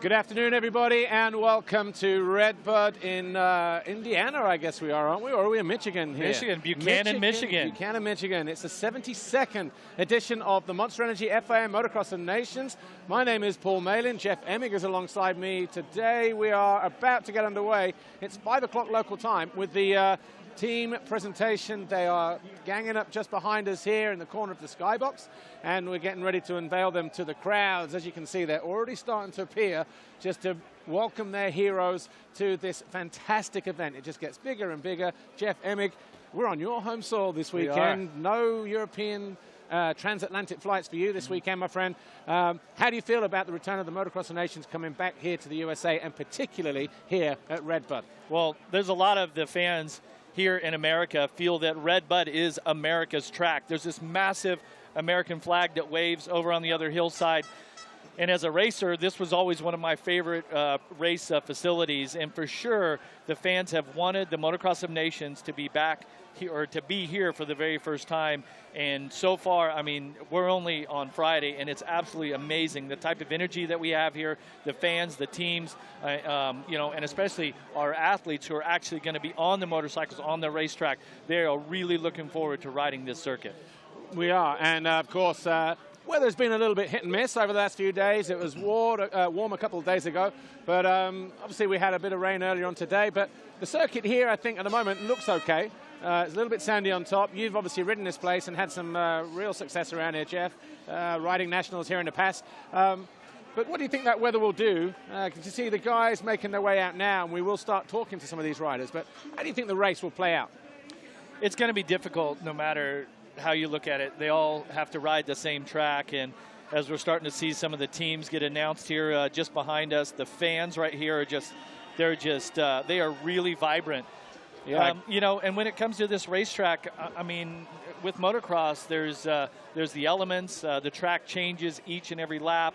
Good afternoon, everybody, and welcome to Redbud in Indiana, I guess we are, aren't we? Or are we in Michigan here? Michigan, Buchanan, Michigan. Buchanan, Michigan. It's the 72nd edition of the Monster Energy FIM Motocross of Nations. My name is Paul Malin. Jeff Emig is alongside me today. We are about to get underway. It's 5 o'clock local time with the team presentation. They are ganging up just behind us here in the corner of the skybox, and we're getting ready to unveil them to the crowds. As you can see, they're already starting to appear just to welcome their heroes to this fantastic event. It just gets bigger and bigger. Jeff Emig, we're on your home soil this weekend. No European transatlantic flights for you this weekend, my friend. How do you feel about the return of the Motocross of Nations coming back here to the USA, and particularly here at Redbud? Well, there's a lot of the fans here in America feel that Redbud is America's track. There's this massive American flag that waves over on the other hillside. And as a racer, this was always one of my favorite race facilities. And for sure, the fans have wanted the Motocross of Nations to be back here, or to be here for the very first time. And so far, I mean, we're only on Friday, and it's absolutely amazing the type of energy that we have here, the fans, the teams, you know, and especially our athletes who are actually going to be on the motorcycles on the racetrack. They are really looking forward to riding this circuit. We are, and of course, weather's been a little bit hit and miss over the last few days. It was warm a couple of days ago, but obviously we had a bit of rain earlier on today. But the circuit here, I think, at the moment looks okay. It's a little bit sandy on top. You've obviously ridden this place and had some real success around here, Jeff, riding nationals here in the past. But what do you think that weather will do? You see the guys making their way out now, and we will start talking to some of these riders. But how do you think the race will play out? It's going to be difficult no matter how you look at it. They all have to ride the same track, and as we're starting to see some of the teams get announced here just behind us, the fans right here are just, they are really vibrant. Yeah. You know, and when it comes to this racetrack, I mean, with motocross, there's the elements. The track changes each and every lap.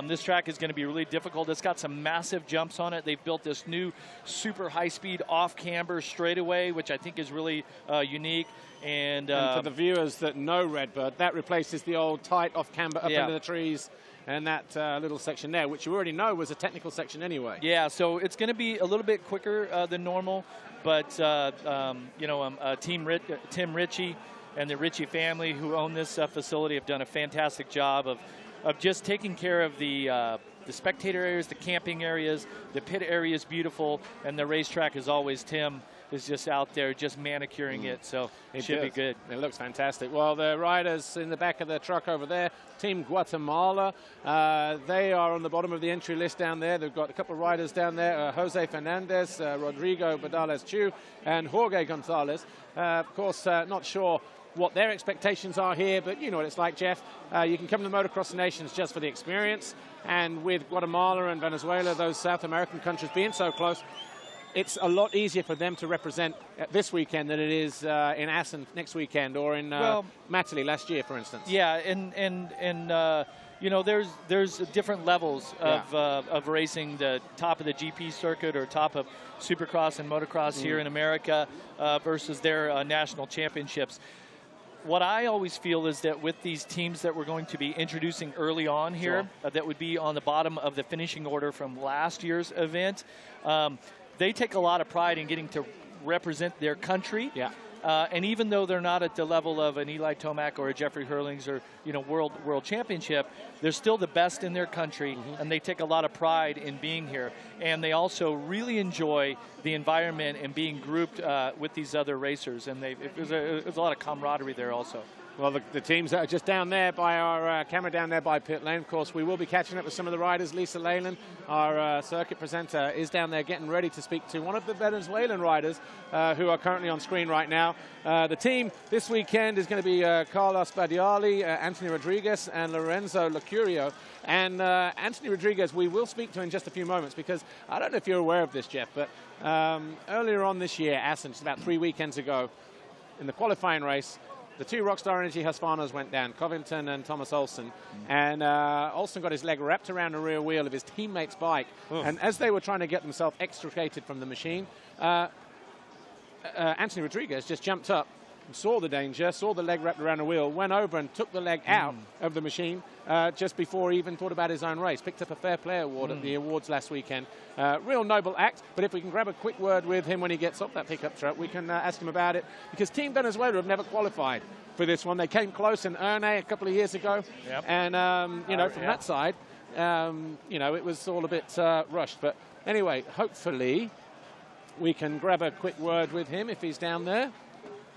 This track is going to be really difficult. It's got some massive jumps on it. They've built this new super high-speed off-camber straightaway, which I think is really unique. And for the viewers that know Redbud, that replaces the old tight off-camber up into the trees and that little section there, which you already know was a technical section anyway. Yeah, so it's going to be a little bit quicker than normal, but you know, Tim Ritchie and the Ritchie family who own this facility have done a fantastic job of just taking care of the spectator areas, the camping areas. The pit area is beautiful, and the racetrack, as always, Tim is just out there just manicuring it, so it should be good. It looks fantastic. Well, the riders in the back of the truck over there, Team Guatemala, they are on the bottom of the entry list down there. They've got a couple of riders down there, Jose Fernandez, Rodrigo Badales-Chu, and Jorge Gonzalez. Of course, not sure what their expectations are here, but you know what it's like, Jeff. You can come to the Motocross Nations just for the experience, and with Guatemala and Venezuela, those South American countries being so close, it's a lot easier for them to represent this weekend than it is in Assen next weekend, or in Matterley last year, for instance. Yeah, and you know, there's different levels of racing, the top of the GP circuit or top of Supercross and Motocross here in America versus their national championships. What I always feel is that with these teams that we're going to be introducing early on here, that would be on the bottom of the finishing order from last year's event, they take a lot of pride in getting to represent their country. Yeah. And even though they're not at the level of an Eli Tomac or a Jeffrey Hurlings or, you know, world championship, they're still the best in their country, and they take a lot of pride in being here. And they also really enjoy the environment and being grouped with these other racers. And there's a lot of camaraderie there also. Well, the teams that are just down there by our camera down there by pit lane, of course, we will be catching up with some of the riders. Lisa Leyland, our circuit presenter, is down there getting ready to speak to one of the Venezuelan riders who are currently on screen right now. The team this weekend is going to be Carlos Badiali, Anthony Rodriguez, and Lorenzo Locurio. And Anthony Rodriguez, we will speak to in just a few moments, because I don't know if you're aware of this, Jeff, but earlier on this year, Assen, just about 3 weekends ago, in the qualifying race, the two Rockstar Energy Husqvarnas went down, Covington and Thomas Olsen. And Olsen got his leg wrapped around the rear wheel of his teammate's bike. And as they were trying to get themselves extricated from the machine, Anthony Rodriguez just jumped up saw the danger, saw the leg wrapped around the wheel, went over and took the leg out of the machine just before he even thought about his own race. Picked up a Fair Play Award at the awards last weekend. Real noble act, but if we can grab a quick word with him when he gets off that pickup truck, we can ask him about it, because Team Venezuela have never qualified for this one. They came close in Erne a couple of years ago, and, from that side, it was all a bit rushed. But anyway, hopefully we can grab a quick word with him if he's down there.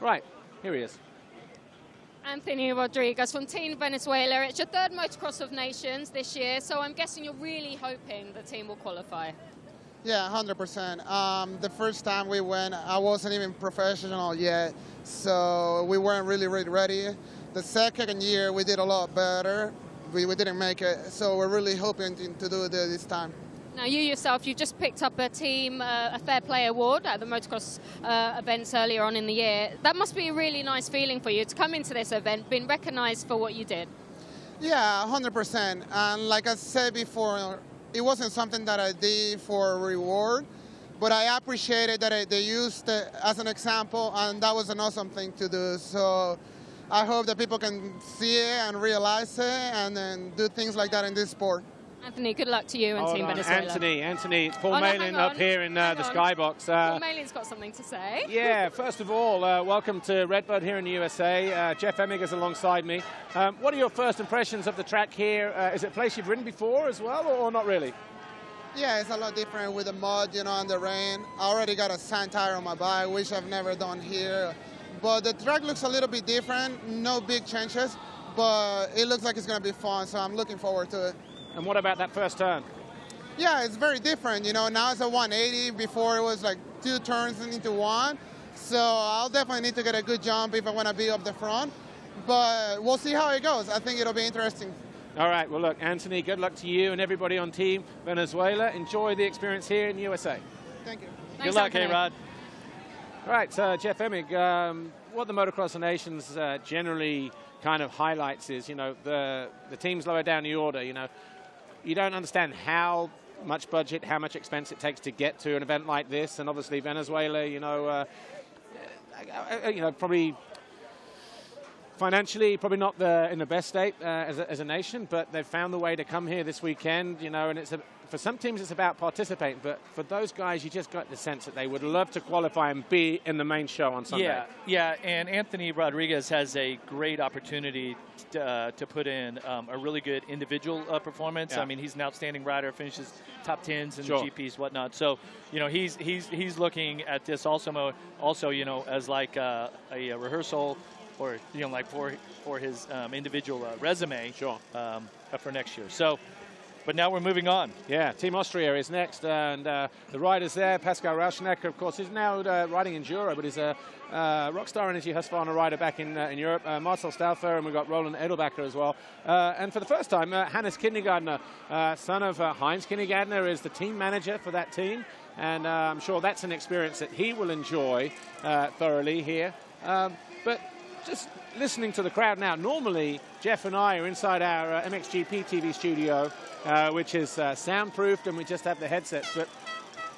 Right, here he is. Anthony Rodriguez from Team Venezuela. It's your third Motocross of Nations this year, so I'm guessing you're really hoping the team will qualify. Yeah, 100%. The first time we went, I wasn't even professional yet, so we weren't really ready. The second year, we did a lot better. We didn't make it, so we're really hoping to do it this time. Now, you yourself, you just picked up a team, a Fair Play Award at the Motocross events earlier on in the year. That must be a really nice feeling for you to come into this event, being recognized for what you did. Yeah, 100%. And like I said before, it wasn't something that I did for a reward, but I appreciated that they used it as an example, and that was an awesome thing to do. So I hope that people can see it and realize it and then do things like that in this sport. Anthony, good luck to you and Team Venezuela. Anthony, it's Paul Malin up here in the skybox. Paul Malin's got something to say. Yeah, first of all, welcome to Redbud here in the USA. Jeff Emmig alongside me. What are your first impressions of the track here? Is it a place you've ridden before as well, or not really? Yeah, it's a lot different with the mud, and the rain. I already got a sand tire on my bike, which I've never done here. But the track looks a little bit different, no big changes, but it looks like it's going to be fun, so I'm looking forward to it. And what about that first turn? Yeah, it's very different. Now it's a 180. Before it was like 2 turns into 1. So I'll definitely need to get a good jump if I want to be up the front. But we'll see how it goes. I think it'll be interesting. All right, well, look, Anthony, good luck to you and everybody on Team Venezuela. Enjoy the experience here in the USA. Thank you. Good luck, Rod. All right, Jeff Emmig, what the Motocross of Nations generally kind of highlights is, the teams lower down the order, you don't understand how much budget, how much expense it takes to get to an event like this. And obviously Venezuela, probably financially, probably not in the best state as a nation, but they've found the way to come here this weekend, and for some teams it's about participating, but for those guys, you just got the sense that they would love to qualify and be in the main show on Sunday. Yeah, and Anthony Rodriguez has a great opportunity to put in a really good individual performance. Yeah. I mean, he's an outstanding rider, finishes top 10s in Sure. the GPs, whatnot. So, he's looking at this also as like a rehearsal, or like for his individual resume. Sure. For next year. So, but now we're moving on. Yeah, Team Austria is next, and the riders there, Pascal Rauschnecker, of course, is now riding Enduro, but he's a Rockstar Energy Husqvarna rider back in Europe. Marcel Stauffer, and we've got Roland Edelbacher as well. And for the first time, Hannes Kindergartner, son of Heinz Kindergartner, is the team manager for that team, and I'm sure that's an experience that he will enjoy thoroughly here. But just listening to the crowd now, normally Jeff and I are inside our MXGP TV studio, which is soundproofed, and we just have the headsets. But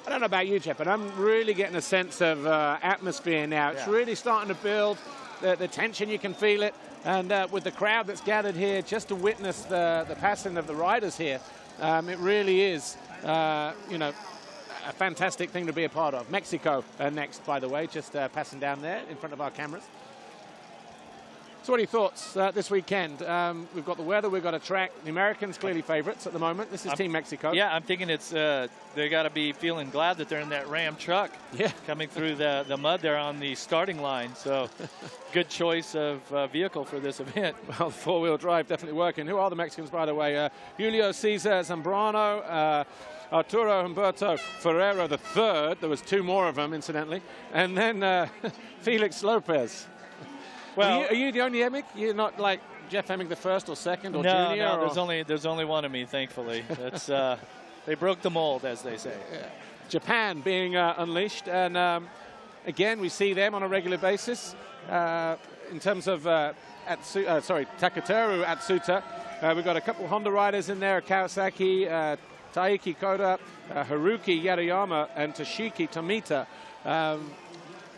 I don't know about you, Jeff, but I'm really getting a sense of atmosphere now. It's really starting to build. The tension, you can feel it. And with the crowd that's gathered here just to witness the passing of the riders here, it really is, a fantastic thing to be a part of. Mexico next, by the way, just passing down there in front of our cameras. So what are your thoughts this weekend? We've got the weather, we've got a track. The Americans clearly favorites at the moment. This is Team Mexico. Yeah, I'm thinking it's they got to be feeling glad that they're in that Ram truck coming through the mud there on the starting line. So good choice of vehicle for this event. Well, four-wheel drive definitely working. Who are the Mexicans, by the way? Julio Cesar Zambrano, Arturo Humberto Ferreira III. There was 2 more of them, incidentally. And then Felix Lopez. Well, are you the only Emmig? You're not like Jeff Emmig the first or second or junior? No, there's only one of me, thankfully. That's they broke the mold, as they say. Yeah. Japan being unleashed, and again we see them on a regular basis. In terms of Takatoru Atsuta, we've got a couple Honda riders in there: Kawasaki, Taiki Koda, Haruki Yadayama, and Toshiki Tomita.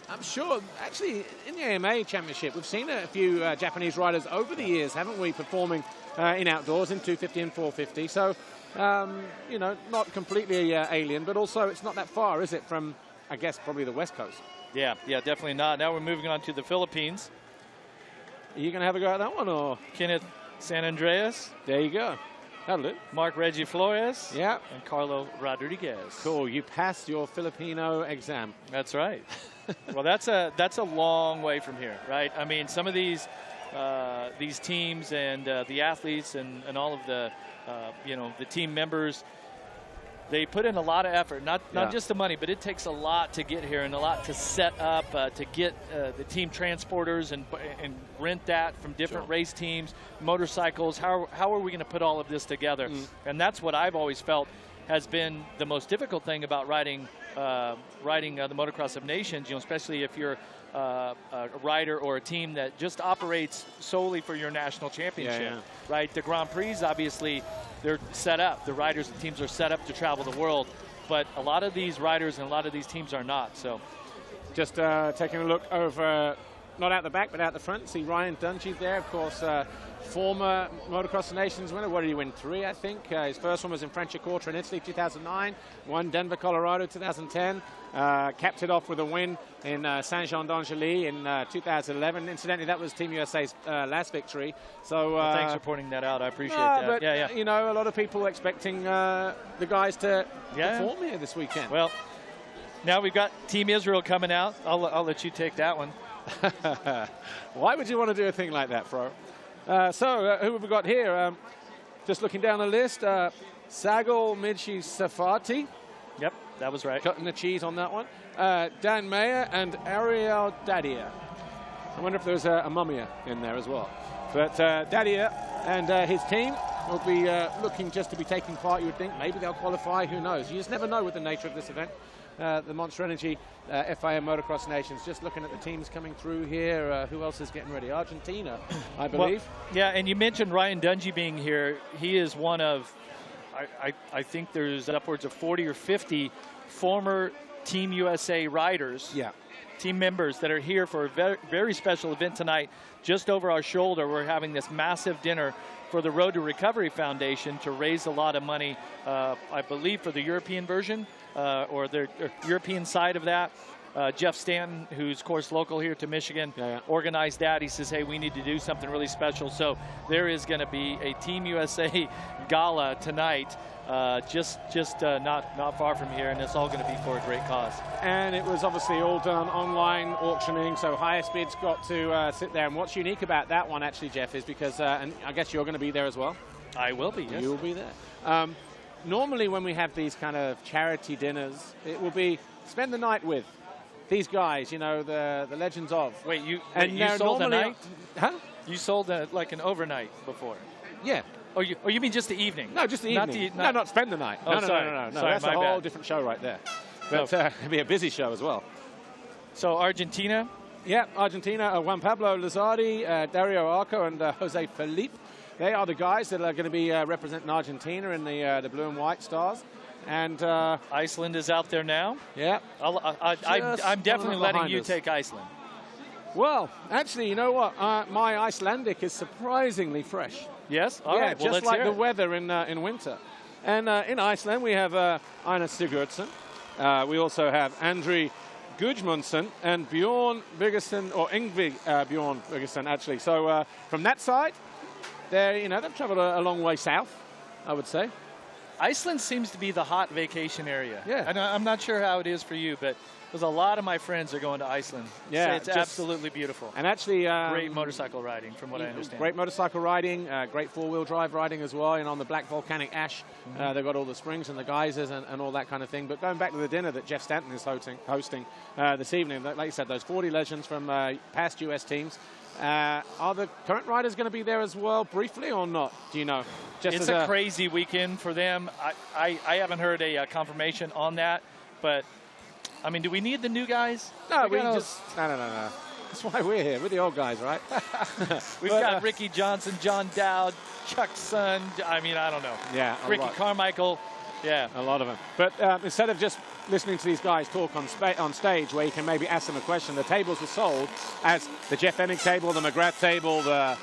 I'm sure, actually, in the AMA Championship, we've seen a few Japanese riders over the years, haven't we, performing in outdoors in 250 and 450. So, you know, not completely alien, but also it's not that far, is it, from, I guess, probably the West Coast? Yeah, definitely not. Now we're moving on to the Philippines. Are you going to have a go at that one, or? Kenneth San Andreas. There you go. That'll do. Mark Reggie Flores. Yeah. And Carlo Rodriguez. Cool. You passed your Filipino exam. That's right. Well, that's a long way from here, right? I mean, some of these teams and the athletes and all of the you know, the team members, they put in a lot of effort, not just the money, but it takes a lot to get here and a lot to set up, to get the team transporters and rent that from different race teams, motorcycles. How are we going to put all of this together? And that's what I've always felt has been the most difficult thing about riding the Motocross of Nations, you know, especially if you're a rider or a team that just operates solely for your national championship, right? The Grand Prix, obviously, they're set up. The riders and teams are set up to travel the world, but a lot of these riders and a lot of these teams are not. So, just taking a look over, not out the back, but out the front. See Ryan Dungey there, of course, former Motocross Nations winner. What did he win? 3, I think. His first one was in Franciacorta in Italy, 2009. Won Denver, Colorado, 2010. Capped it off with a win in Saint-Jean-d'Angely in 2011. Incidentally, that was Team USA's last victory. So well, thanks for pointing that out. I appreciate that. But, you know, a lot of people expecting the guys to perform here this weekend. Well, now we've got Team Israel coming out. I'll let you take that one. Why would you want to do a thing like that, Fro? So, who have we got here? Just looking down the list, Sagal Midshi Safati. Yep, that was right. Cutting the cheese on that one. Dan Mayer and Ariel Dadia. I wonder if there's a Mumia in there as well. But Dadia and his team will be looking just to be taking part, you would think. Maybe they'll qualify, who knows? You just never know with the nature of this event. The Monster Energy FIM Motocross Nations. Just looking at the teams coming through here. Who else is getting ready? Argentina, I believe. Well, yeah, and you mentioned Ryan Dungey being here. He is one of, I think there's upwards of 40 or 50 former Team USA riders, team members that are here for a very, very special event tonight. Just over our shoulder, we're having this massive dinner for the Road to Recovery Foundation to raise a lot of money, I believe, for the European version. Or the European side of that. Jeff Stanton, who's, of course, local here to Michigan, organized that. He says, hey, we need to do something really special. So there is going to be a Team USA gala tonight, just not far from here, and it's all going to be for a great cause. And it was obviously all done online auctioning, so highest bids got to sit there. And what's unique about that one, actually, Jeff, is because, and I guess you're going to be there as well? I will be, yes. You'll be there. Normally when we have these kind of charity dinners, it will be spend the night with these guys, you know, the legends of. Wait, you sold a night? Huh? You sold like an overnight before? Yeah. Oh, you mean just the evening? No, just the evening. Not spend the night. Oh, no. Sorry, That's a whole bad. different show right there. But it'll be a busy show as well. So Argentina? Yeah, Argentina, Juan Pablo Lizardi, Dario Arco, and Jose Felipe. They are the guys that are going to be representing Argentina in the blue and white stars. And Iceland is out there now? Yeah. I'm definitely letting you take Iceland. Well, actually, you know what? My Icelandic is surprisingly fresh. Yes? All right. Well, just like the weather in winter. And in Iceland, we have Einar Sigurdsson. We also have Andri Gudmundsson and Bjorn Birgersson, or Yngvi Bjorn Birgersson, actually. So from that side, they've traveled a long way south, I would say. Iceland seems to be the hot vacation area. Yeah. And I'm not sure how it is for you, but there's a lot of my friends are going to Iceland. Yeah. It's absolutely beautiful. And actually... great motorcycle riding, from what I understand. Great motorcycle riding, great four-wheel drive riding as well, and on the black volcanic ash, they've got all the springs and the geysers and all that kind of thing. But going back to the dinner that Jeff Stanton is hosting this evening, like you said, those 40 legends from past US teams, are the current riders going to be there as well, briefly, or not? Do you know? It's a crazy weekend for them. I haven't heard a confirmation on that, but, I mean, do we need the new guys? No, No. That's why we're here. We're the old guys, right? We've got Ricky Johnson, John Dowd, Chuck Sun. I mean, I don't know. Yeah. Ricky Carmichael. Yeah. A lot of them. But instead of just listening to these guys talk on stage where you can maybe ask them a question, the tables were sold as the Jeff Emig table, the McGrath table, the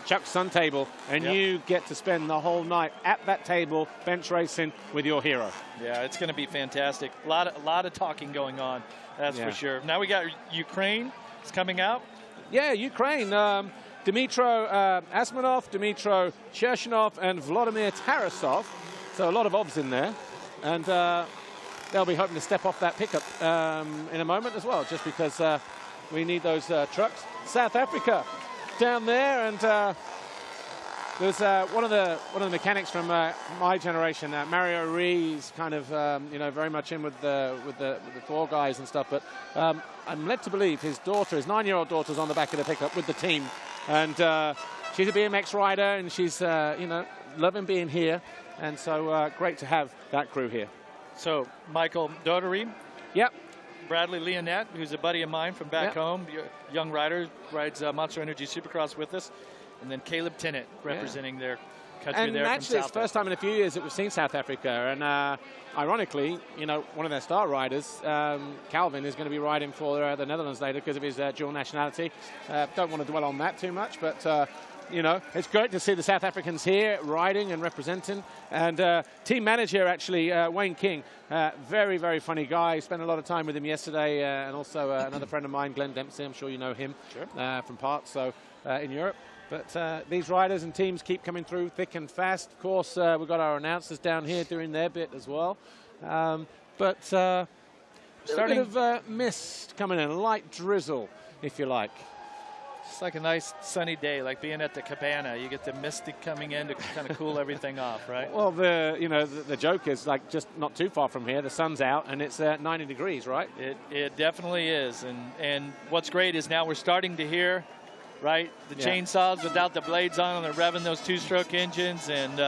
Chuck Sun table, and you get to spend the whole night at that table bench racing with your hero. Yeah, it's going to be fantastic. A lot of talking going on, that's for sure. Now we got Ukraine. It's coming out. Yeah, Ukraine. Dmytro Asmanov, Dmytro Chershunov, and Vladimir Tarasov. So a lot of obs in there. And they'll be hoping to step off that pickup in a moment as well, just because we need those trucks. South Africa down there, and there's one of the mechanics from my generation, Mario Rees, kind of very much in with the Thor guys and stuff. But I'm led to believe his 9-year-old daughter's on the back of the pickup with the team, and she's a BMX rider, and she's loving being here, and so great to have that crew here. So Michael Dodery. Yep. Bradley Leonette, who's a buddy of mine from back home, young rider, rides Monster Energy Supercross with us. And then Caleb Tennant representing their country there from South Africa. And actually, it's the first time in a few years that we've seen South Africa. And ironically, one of their star riders, Calvin, is going to be riding for the Netherlands later because of his dual nationality. Don't want to dwell on that too much, but it's great to see the South Africans here riding and representing. And team manager, actually, Wayne King, very, very funny guy. Spent a lot of time with him yesterday. And also another friend of mine, Glenn Dempsey. I'm sure you know him from parts in Europe. But these riders and teams keep coming through thick and fast. Of course, we've got our announcers down here doing their bit as well. But a bit of mist coming in, a light drizzle, if you like. It's like a nice sunny day, like being at the cabana. You get the mystic coming in to kind of cool everything off, right? Well, the joke is like just not too far from here. The sun's out and it's 90 degrees, right? It definitely is. And what's great is now we're starting to hear, right, the chainsaws without the blades on, and they're revving those two-stroke engines. And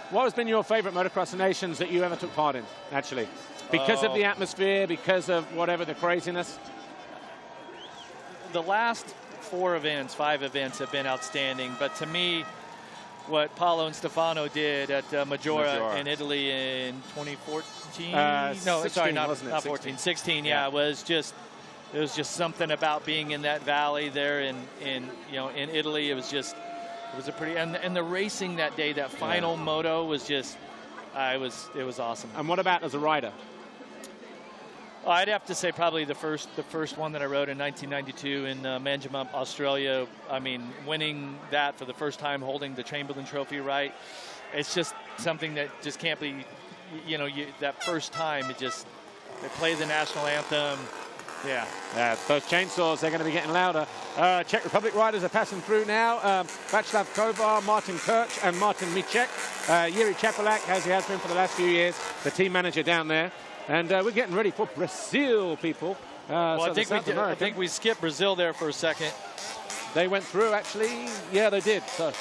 what has been your favorite Motocross nations that you ever took part in, actually? Because of the atmosphere, because of whatever the craziness? The last 5 events have been outstanding. But to me, what Paolo and Stefano did at Maggiora in Italy in 2014? No, 16, sorry, not 14. 16, was just... It was just something about being in that valley there in Italy. It was a pretty, and the racing that day, that final moto was just, it was awesome. And what about as a rider? I'd have to say probably the first one that I rode in 1992 in Manjimup, Australia. I mean, winning that for the first time, holding the Chamberlain Trophy, right? It's just something that just can't be, that first time, they play the national anthem. Yeah, those chainsaws, they're going to be getting louder. Czech Republic riders are passing through now. Václav Kovar, Martin Kirch, and Martin Micek. Yuri Chapelak, as he has been for the last few years, the team manager down there. And we're getting ready for Brazil, people. Well, I think we skipped Brazil there for a second. They went through, actually. Yeah, they did. So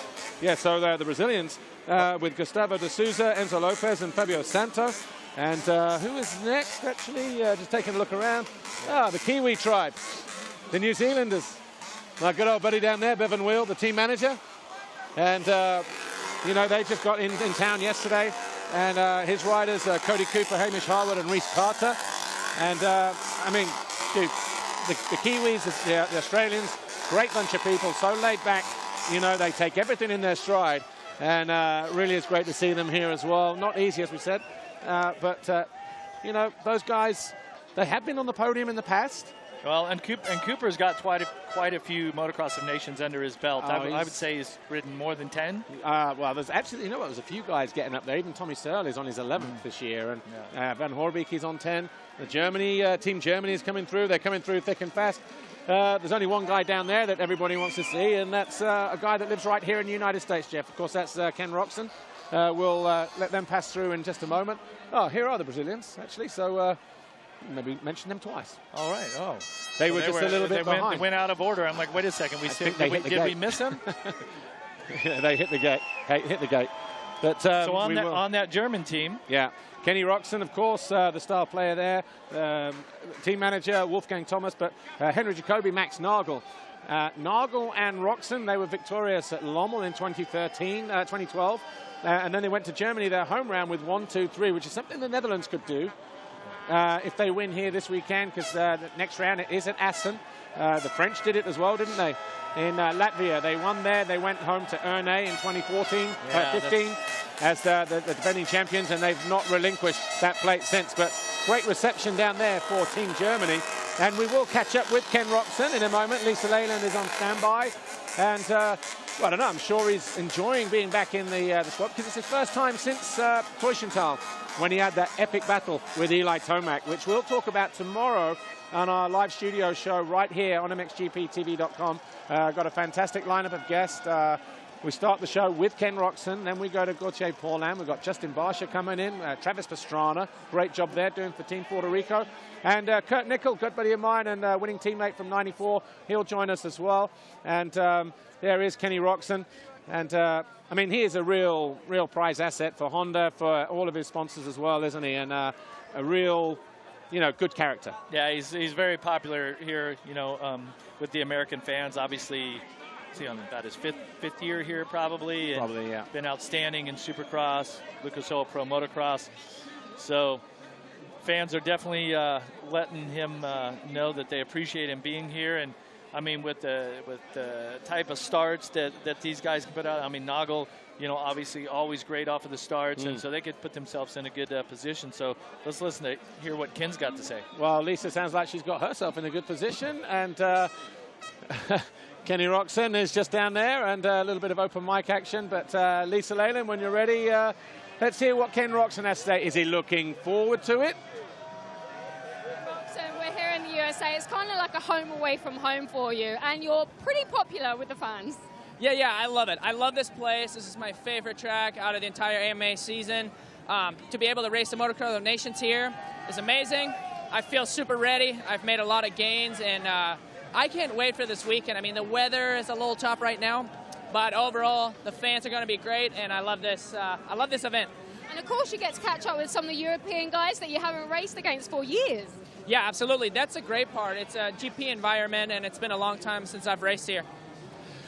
the Brazilians with Gustavo de Souza, Enzo Lopez, and Fabio Santos. And who is next, actually? Just taking a look around. The Kiwi tribe. The New Zealanders. My good old buddy down there, Bevan Wheel, the team manager. And, they just got in town yesterday. And his riders, Cody Cooper, Hamish Harwood, and Reece Carter. And, dude, the Kiwis, the Australians, great bunch of people, so laid back. They take everything in their stride. And really it's great to see them here as well. Not easy, as we said. But those guys, they have been on the podium in the past. Well, and Cooper's got quite a few Motocross of Nations under his belt. I would say he's ridden more than 10. Well, there's actually, there's a few guys getting up there. Even Tommy Searle is on his 11th this year. And Van Horbeek is on 10. The Team Germany is coming through. They're coming through thick and fast. There's only one guy down there that everybody wants to see, and that's a guy that lives right here in the United States, Jeff. Of course, that's Ken Roxon. We'll let them pass through in just a moment. Oh, here are the Brazilians, actually. So maybe mention them twice. All right. Oh, they were just a little bit behind. They went out of order. I'm like, wait a second. Did we miss them? They hit the gate. Hit the gate. But so on that German team. Yeah. Kenny Roxon, of course, the star player there. Team manager, Wolfgang Thomas. But Henry Jacobi, Max Nagel. Nagel and Roxen, they were victorious at Lommel in 2012. And then they went to Germany, their home round, with 1-2-3, which is something the Netherlands could do if they win here this weekend, because the next round is at Assen. The French did it as well, didn't they? In Latvia, they won there. They went home to Erne in 2015, 15, as the defending champions, and they've not relinquished that plate since. But great reception down there for Team Germany. And we will catch up with Ken Roxen in a moment. Lisa Leyland is on standby. And, well, I don't know, I'm sure he's enjoying being back in the squad, because it's his first time since Teushenthal, when he had that epic battle with Eli Tomac, which we'll talk about tomorrow on our live studio show right here on MXGPTV.com. Got a fantastic lineup of guests. We start the show with Ken Roxen, then we go to Gauthier Paulin. We've got Justin Barcia coming in, Travis Pastrana, great job there doing for Team Puerto Rico. And Kurt Nickel, good buddy of mine and winning teammate from '94, he'll join us as well. And there is Kenny Roxen. And I mean, he is a real prize asset for Honda, for all of his sponsors as well, isn't he? And a real, good character. Yeah, he's very popular here, with the American fans. Obviously, see on about his fifth year here probably. And probably, yeah. Been outstanding in Supercross, Lucas Oil Pro Motocross. So fans are definitely letting him know that they appreciate him being here. And I mean, with the type of starts that these guys can put out, I mean, Nagel, obviously always great off of the starts, and so they could put themselves in a good position. So let's listen to hear what Ken's got to say. Well, Lisa sounds like she's got herself in a good position, and Kenny Roxen is just down there, and a little bit of open mic action. But Lisa Leyland, when you're ready, let's hear what Ken Roxen has to say. Is he looking forward to it? So we're here in the USA. It's kind of like a home away from home for you, and you're pretty popular with the fans. Yeah, I love it. I love this place. This is my favorite track out of the entire AMA season. To be able to race the Motocross of the Nations here is amazing. I feel super ready. I've made a lot of gains, and I can't wait for this weekend. I mean, the weather is a little tough right now, but overall, the fans are going to be great, and I love this. I love this event. And of course, you get to catch up with some of the European guys that you haven't raced against for years. Yeah, absolutely. That's a great part. It's a GP environment, and it's been a long time since I've raced here.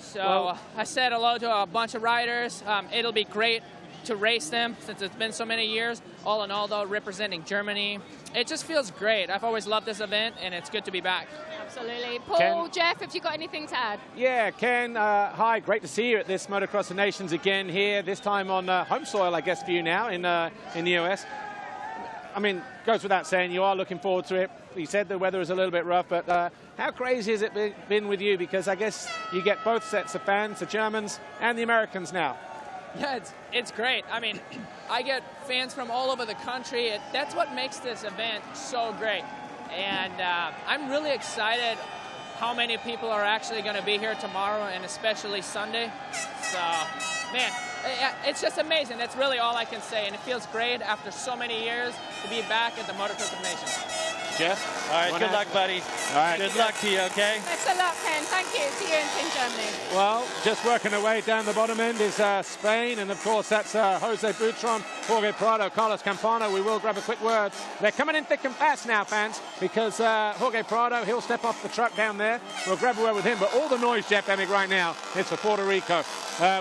So I said hello to a bunch of riders. It'll be great to race them since it's been so many years. All in all, though, representing Germany, it just feels great. I've always loved this event, and it's good to be back. Absolutely. Paul, Jeff, if you've got anything to add. Yeah, Ken, hi, great to see you at this Motocross of Nations again here, this time on home soil, I guess, for you now in the US. I mean, goes without saying, you are looking forward to it. You said the weather is a little bit rough, but how crazy has it been with you? Because I guess you get both sets of fans, the Germans and the Americans now. Yeah, it's great. I mean, I get fans from all over the country. That's what makes this event so great. And I'm really excited how many people are actually going to be here tomorrow, and especially Sunday. So, man, it's just amazing. That's really all I can say. And it feels great after so many years to be back at the Motocross of Nations. Jeff? All right, good luck, buddy. All right. Good luck to you, okay? Best of luck, Ken. Thank you. See you in Team Germany. Well, just working away down the bottom end is Spain, and of course that's Jose Butron, Jorge Prado, Carlos Campana. We will grab a quick word. They're coming in thick and fast now, fans, because Jorge Prado, he'll step off the truck down there. We'll grab a word with him, but all the noise, Jeff Emig, right now is for Puerto Rico.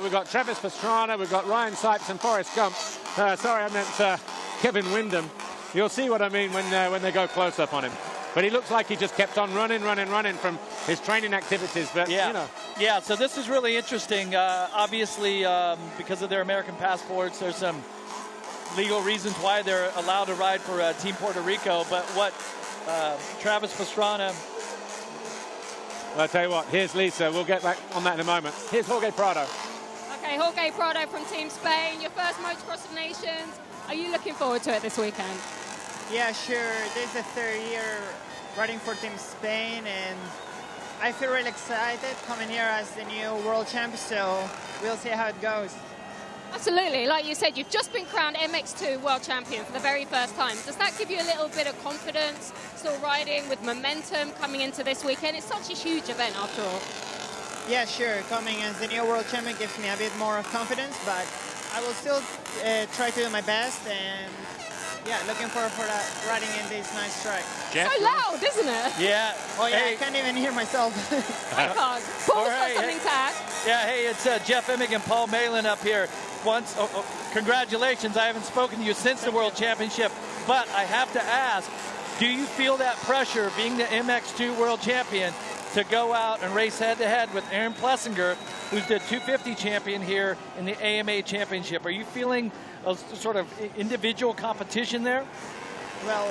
We've got Travis Pastrana, we've got Ryan Sipes and Forrest Gump. Sorry, I meant Kevin Windham. You'll see what I mean when they go close up on him. But he looks like he just kept on running from his training activities. But, Yeah, so this is really interesting. Obviously, because of their American passports, there's some legal reasons why they're allowed to ride for Team Puerto Rico. But what Travis Pastrana... I'll tell you what, here's Lisa. We'll get back on that in a moment. Here's Jorge Prado. Okay, Jorge Prado from Team Spain, your first Motocross of Nations. Are you looking forward to it this weekend? Yeah, sure. This is the third year riding for Team Spain, and I feel really excited coming here as the new world champ, so we'll see how it goes. Absolutely. Like you said, you've just been crowned MX2 world champion for the very first time. Does that give you a little bit of confidence, still riding with momentum coming into this weekend? It's such a huge event after all. Yeah, sure. Coming as the new world champion gives me a bit more confidence, but I will still try to do my best, and yeah, looking forward for that, riding in this nice track. Jeff? So loud, isn't it? Yeah. Oh yeah, Hey. I can't even hear myself. I can't. Paul's got right, something to add. Yeah, hey, it's Jeff Emig and Paul Malin up here. Congratulations. I haven't spoken to you since the World Championship, but I have to ask, do you feel that pressure, being the MX2 World Champion, to go out and race head-to-head with Aaron Plessinger, who's the 250 champion here in the AMA Championship? Are you feeling a sort of individual competition there? Well,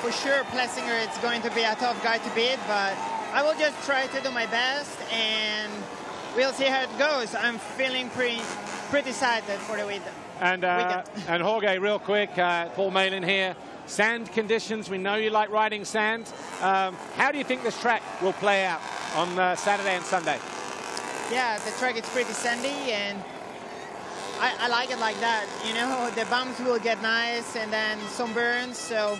for sure Plessinger is going to be a tough guy to beat, but I will just try to do my best, and we'll see how it goes. I'm feeling pretty excited for the weekend. And Jorge, real quick, Paul Malin here. Sand conditions, we know you like riding sand. How do you think this track will play out on Saturday and Sunday? Yeah, the track is pretty sandy, and I like it like that. You know, the bumps will get nice, and then some burns, so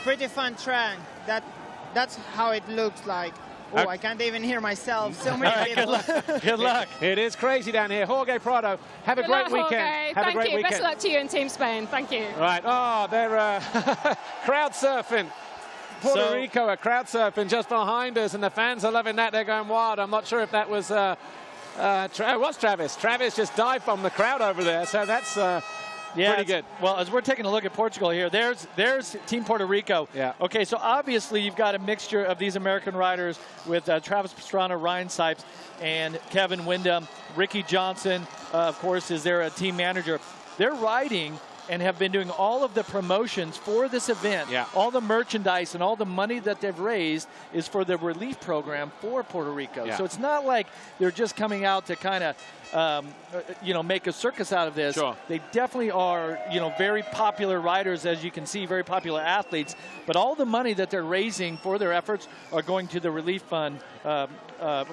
pretty fun track. That's how it looks like. Oh, I can't even hear myself. So many people. Good luck. It is crazy down here. Jorge Prado, have a great weekend. Jorge. Have Thank a great you. weekend. Best of luck to you and Team Spain. Thank you. Right. Oh, they're crowd surfing. Puerto Rico are crowd surfing just behind us, and the fans are loving that. They're going wild. I'm not sure if that was it was Travis. Travis just dived from the crowd over there, so that's pretty good. Well, as we're taking a look at Portugal here, there's Team Puerto Rico. Yeah. Okay, so obviously you've got a mixture of these American riders with Travis Pastrana, Ryan Sipes, and Kevin Windham. Ricky Johnson, of course, is their team manager. They're riding and have been doing all of the promotions for this event. Yeah. All the merchandise and all the money that they've raised is for the relief program for Puerto Rico. Yeah. So it's not like they're just coming out to kind of, make a circus out of this. Sure. They definitely are, very popular riders, as you can see, very popular athletes. But all the money that they're raising for their efforts are going to the relief fund for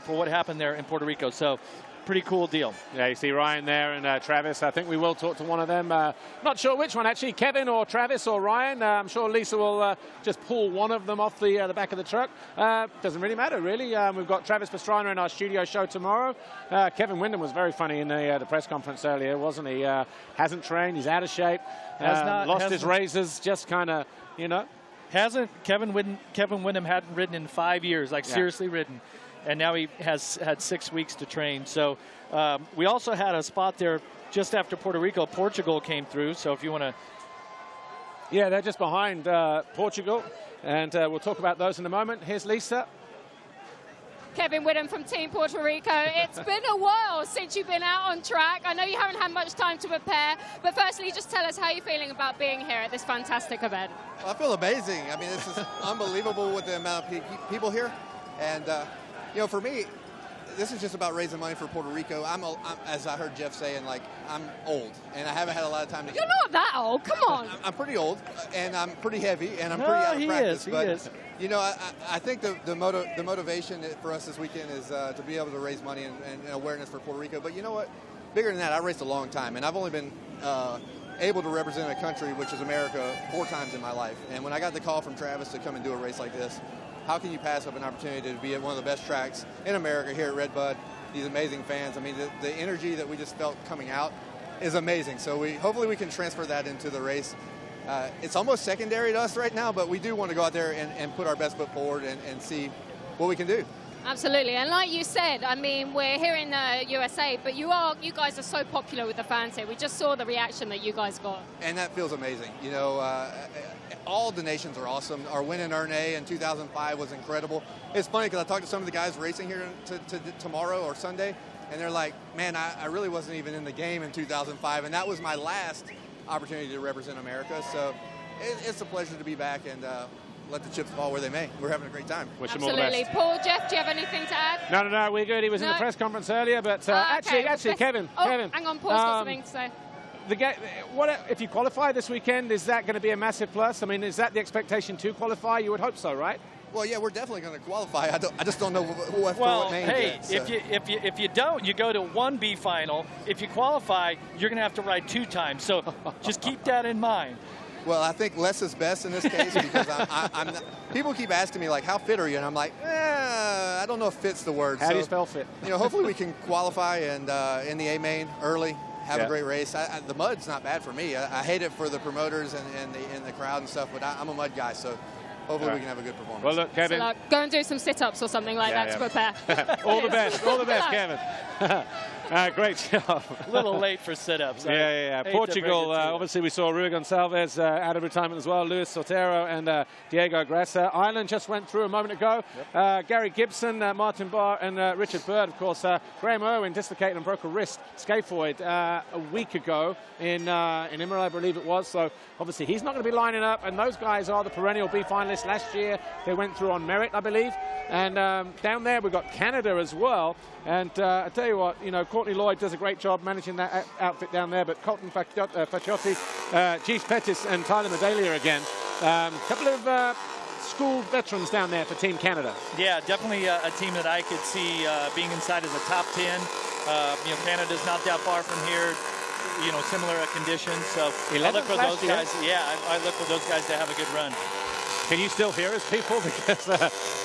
what happened there in Puerto Rico. So pretty cool deal. Yeah, you see Ryan there and Travis. I think we will talk to one of them. Not sure which one, actually, Kevin or Travis or Ryan. I'm sure Lisa will just pull one of them off the back of the truck. Doesn't really matter, really. We've got Travis Pastrana in our studio show tomorrow. Kevin Windham was very funny in the press conference earlier, wasn't he? Hasn't trained. He's out of shape. Lost his razors, just kind of, Kevin Windham hadn't ridden in 5 years, seriously ridden. And now he has had 6 weeks to train. So we also had a spot there just after Puerto Rico. Portugal came through, so if you want to... Yeah, they're just behind Portugal, and we'll talk about those in a moment. Here's Lisa. Kevin Windham from Team Puerto Rico. It's been a while since you've been out on track. I know you haven't had much time to prepare, but firstly, just tell us how you're feeling about being here at this fantastic event. Well, I feel amazing. I mean, this is unbelievable with the amount of people here. And, for me, this is just about raising money for Puerto Rico. I'm, as I heard Jeff saying, I'm old, and I haven't had a lot of time to... You're not that old, come on. I'm pretty old, and I'm pretty heavy, and I'm pretty out of practice. He is. I think the motivation for us this weekend is to be able to raise money and awareness for Puerto Rico. But you know what? Bigger than that, I raced a long time, and I've only been able to represent a country, which is America, 4 times in my life. And when I got the call from Travis to come and do a race like this, how can you pass up an opportunity to be at one of the best tracks in America here at Redbud? These amazing fans. I mean, the energy that we just felt coming out is amazing. So hopefully we can transfer that into the race. It's almost secondary to us right now, but we do want to go out there and put our best foot forward and see what we can do. Absolutely, and like you said, I mean, we're here in the USA, but you guys are so popular with the fans here. We just saw the reaction that you guys got. And that feels amazing. All the nations are awesome. Our win in Ernée in 2005 was incredible. It's funny because I talked to some of the guys racing here to tomorrow or Sunday, and they're like, man, I really wasn't even in the game in 2005, and that was my last opportunity to represent America. So it's a pleasure to be back and let the chips fall where they may. We're having a great time. Wish them all the Absolutely. best. Paul, Jeff, do you have anything to add? No, we're good. He was in the press conference earlier, but Okay. actually, Kevin. Hang on, Paul's got something to say. If you qualify this weekend, is that going to be a massive plus? I mean, is that the expectation to qualify? You would hope so, right? Well, yeah, we're definitely going to qualify. I just don't know what name hey, yet, so. if you don't, you go to 1B final. If you qualify, you're going to have to ride 2 times. So just keep that in mind. Well, I think less is best in this case because I'm people keep asking me, how fit are you? And I'm like, I don't know if fit's the word. How do you spell fit? Hopefully we can qualify and in the A main early have a great race. The mud's not bad for me. I hate it for the promoters and the crowd and stuff, but I'm a mud guy, so hopefully we can have a good performance. Well, look, Kevin. So, like, go and do some sit-ups or something like that to prepare. All the best, Kevin. Great job. A little late for sit-ups. Yeah. Portugal, obviously we saw Rui Gonçalves out of retirement as well, Luis Sotero and Diego Gressa. Ireland just went through a moment ago. Gary Gibson, Martin Barr and Richard Bird, of course. Graham Irwin dislocated and broke a wrist, scaphoid, a week ago in Imola, I believe it was. So obviously he's not going to be lining up, and those guys are the perennial B finalists. Last year they went through on merit, I believe. And down there we've got Canada as well. And I tell you what, Courtney Lloyd does a great job managing that outfit down there, but Colton Faciotti, Jeeves Pettis and Tyler Medalia again. A couple of school veterans down there for Team Canada. Yeah, definitely a team that I could see being inside of the top 10. Canada's not that far from here. Similar conditions. So I look for those guys. Yeah, I look for those guys to have a good run. Can you still hear us, people? Because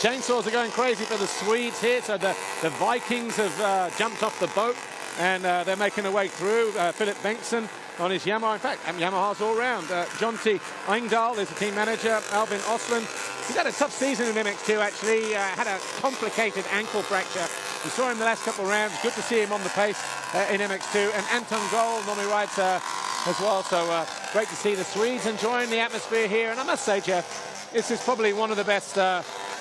chainsaws are going crazy for the Swedes here. So the Vikings have jumped off the boat, and they're making their way through. Philip Bengtsson on his Yamaha. In fact, Yamaha's all round. Jonty Engdahl is the team manager. Alvin Osland. He's had a tough season in MX2, actually. Had a complicated ankle fracture. We saw him the last couple of rounds. Good to see him on the pace in MX2. And Anton Goll normally rides as well. So great to see the Swedes enjoying the atmosphere here. And I must say, Jeff, this is probably one of the best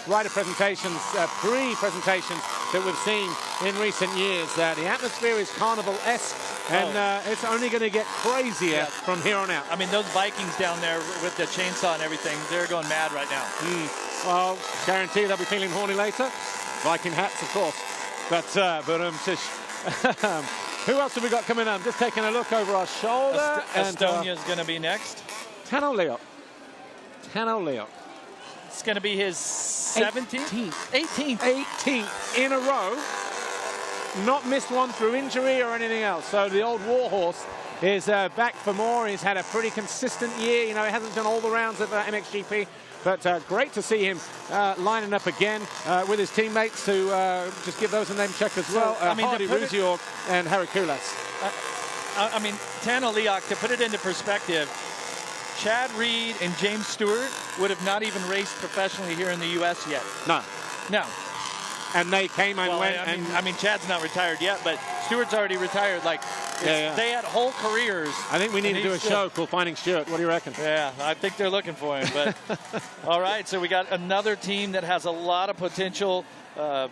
rider presentations, pre-presentations that we've seen in recent years. The atmosphere is carnival-esque, and it's only going to get crazier from here on out. I mean, those Vikings down there with the chainsaw and everything, they're going mad right now. Well, guarantee they'll be feeling horny later. Viking hats, of course. But who else have we got coming up? Just taking a look over our shoulder. Estonia's going to be next. Tano Leok. It's going to be his 17th? 18th in a row. Not missed one through injury or anything else. So the old warhorse is back for more. He's had a pretty consistent year. He hasn't done all the rounds of MXGP, but great to see him lining up again with his teammates to just give those a name check as well. Hardy Ruziorg and Harry Kulas. Tano Leok, to put it into perspective, Chad Reed and James Stewart would have not even raced professionally here in the U.S. yet. No. And they came and went. I mean, Chad's not retired yet, but Stewart's already retired. They had whole careers. I think we need to do a show called Finding Stewart. What do you reckon? Yeah, I think they're looking for him. But all right, so we got another team that has a lot of potential, of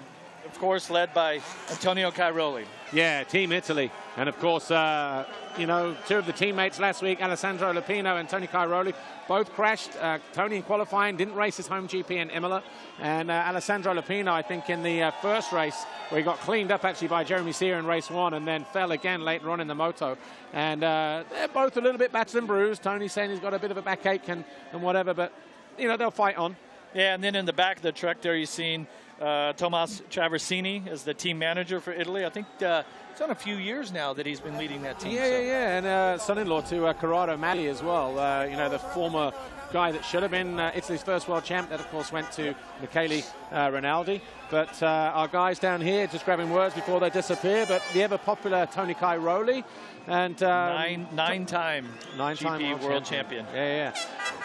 course, led by Antonio Cairoli. Yeah, Team Italy. And, of course, two of the teammates last week, Alessandro Lupino and Tony Cairoli, both crashed. Tony in qualifying didn't race his home GP in Imola. And Alessandro Lupino, I think, in the first race, where he got cleaned up, actually, by Jeremy Sear in race 1 and then fell again later on in the moto. And they're both a little bit battered and bruised. Tony's saying he's got a bit of a backache and whatever, but, they'll fight on. Yeah, and then in the back of the truck there, you've seen Tomas Traversini as the team manager for Italy. I think it's on a few years now that he's been leading that team. Yeah. And son-in-law to Corrado Mali as well. The former guy that should have been Italy's first world champ. That, of course, went to Michele Rinaldi. But our guys down here just grabbing words before they disappear. But the ever-popular Tony Cairoli. And nine-time GP world champion. Yeah.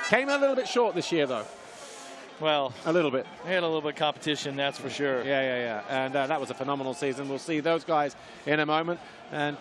Came a little bit short this year, though. Well, a little bit. They had a little bit of competition, that's for sure. Yeah. And that was a phenomenal season. We'll see those guys in a moment. And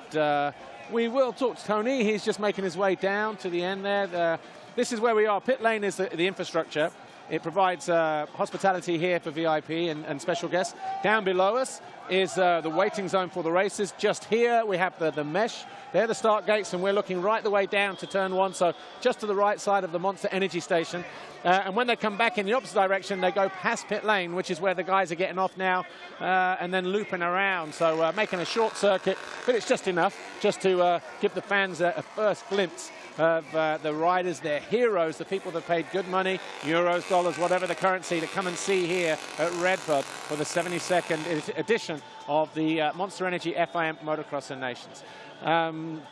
we will talk to Tony. He's just making his way down to the end there. This is where we are. Pit lane is the infrastructure. It provides hospitality here for VIP and special guests. Down below us is the waiting zone for the races. Just here we have the mesh. They're the start gates, and we're looking right the way down to turn 1, so just to the right side of the Monster Energy Station. And when they come back in the opposite direction, they go past pit lane, which is where the guys are getting off now, and then looping around. So making a short circuit, but it's just enough just to give the fans a first glimpse of the riders, their heroes, the people that paid good money, euros, dollars, whatever the currency, to come and see here at Redbud for the 72nd edition of the Monster Energy FIM Motocross and Nations.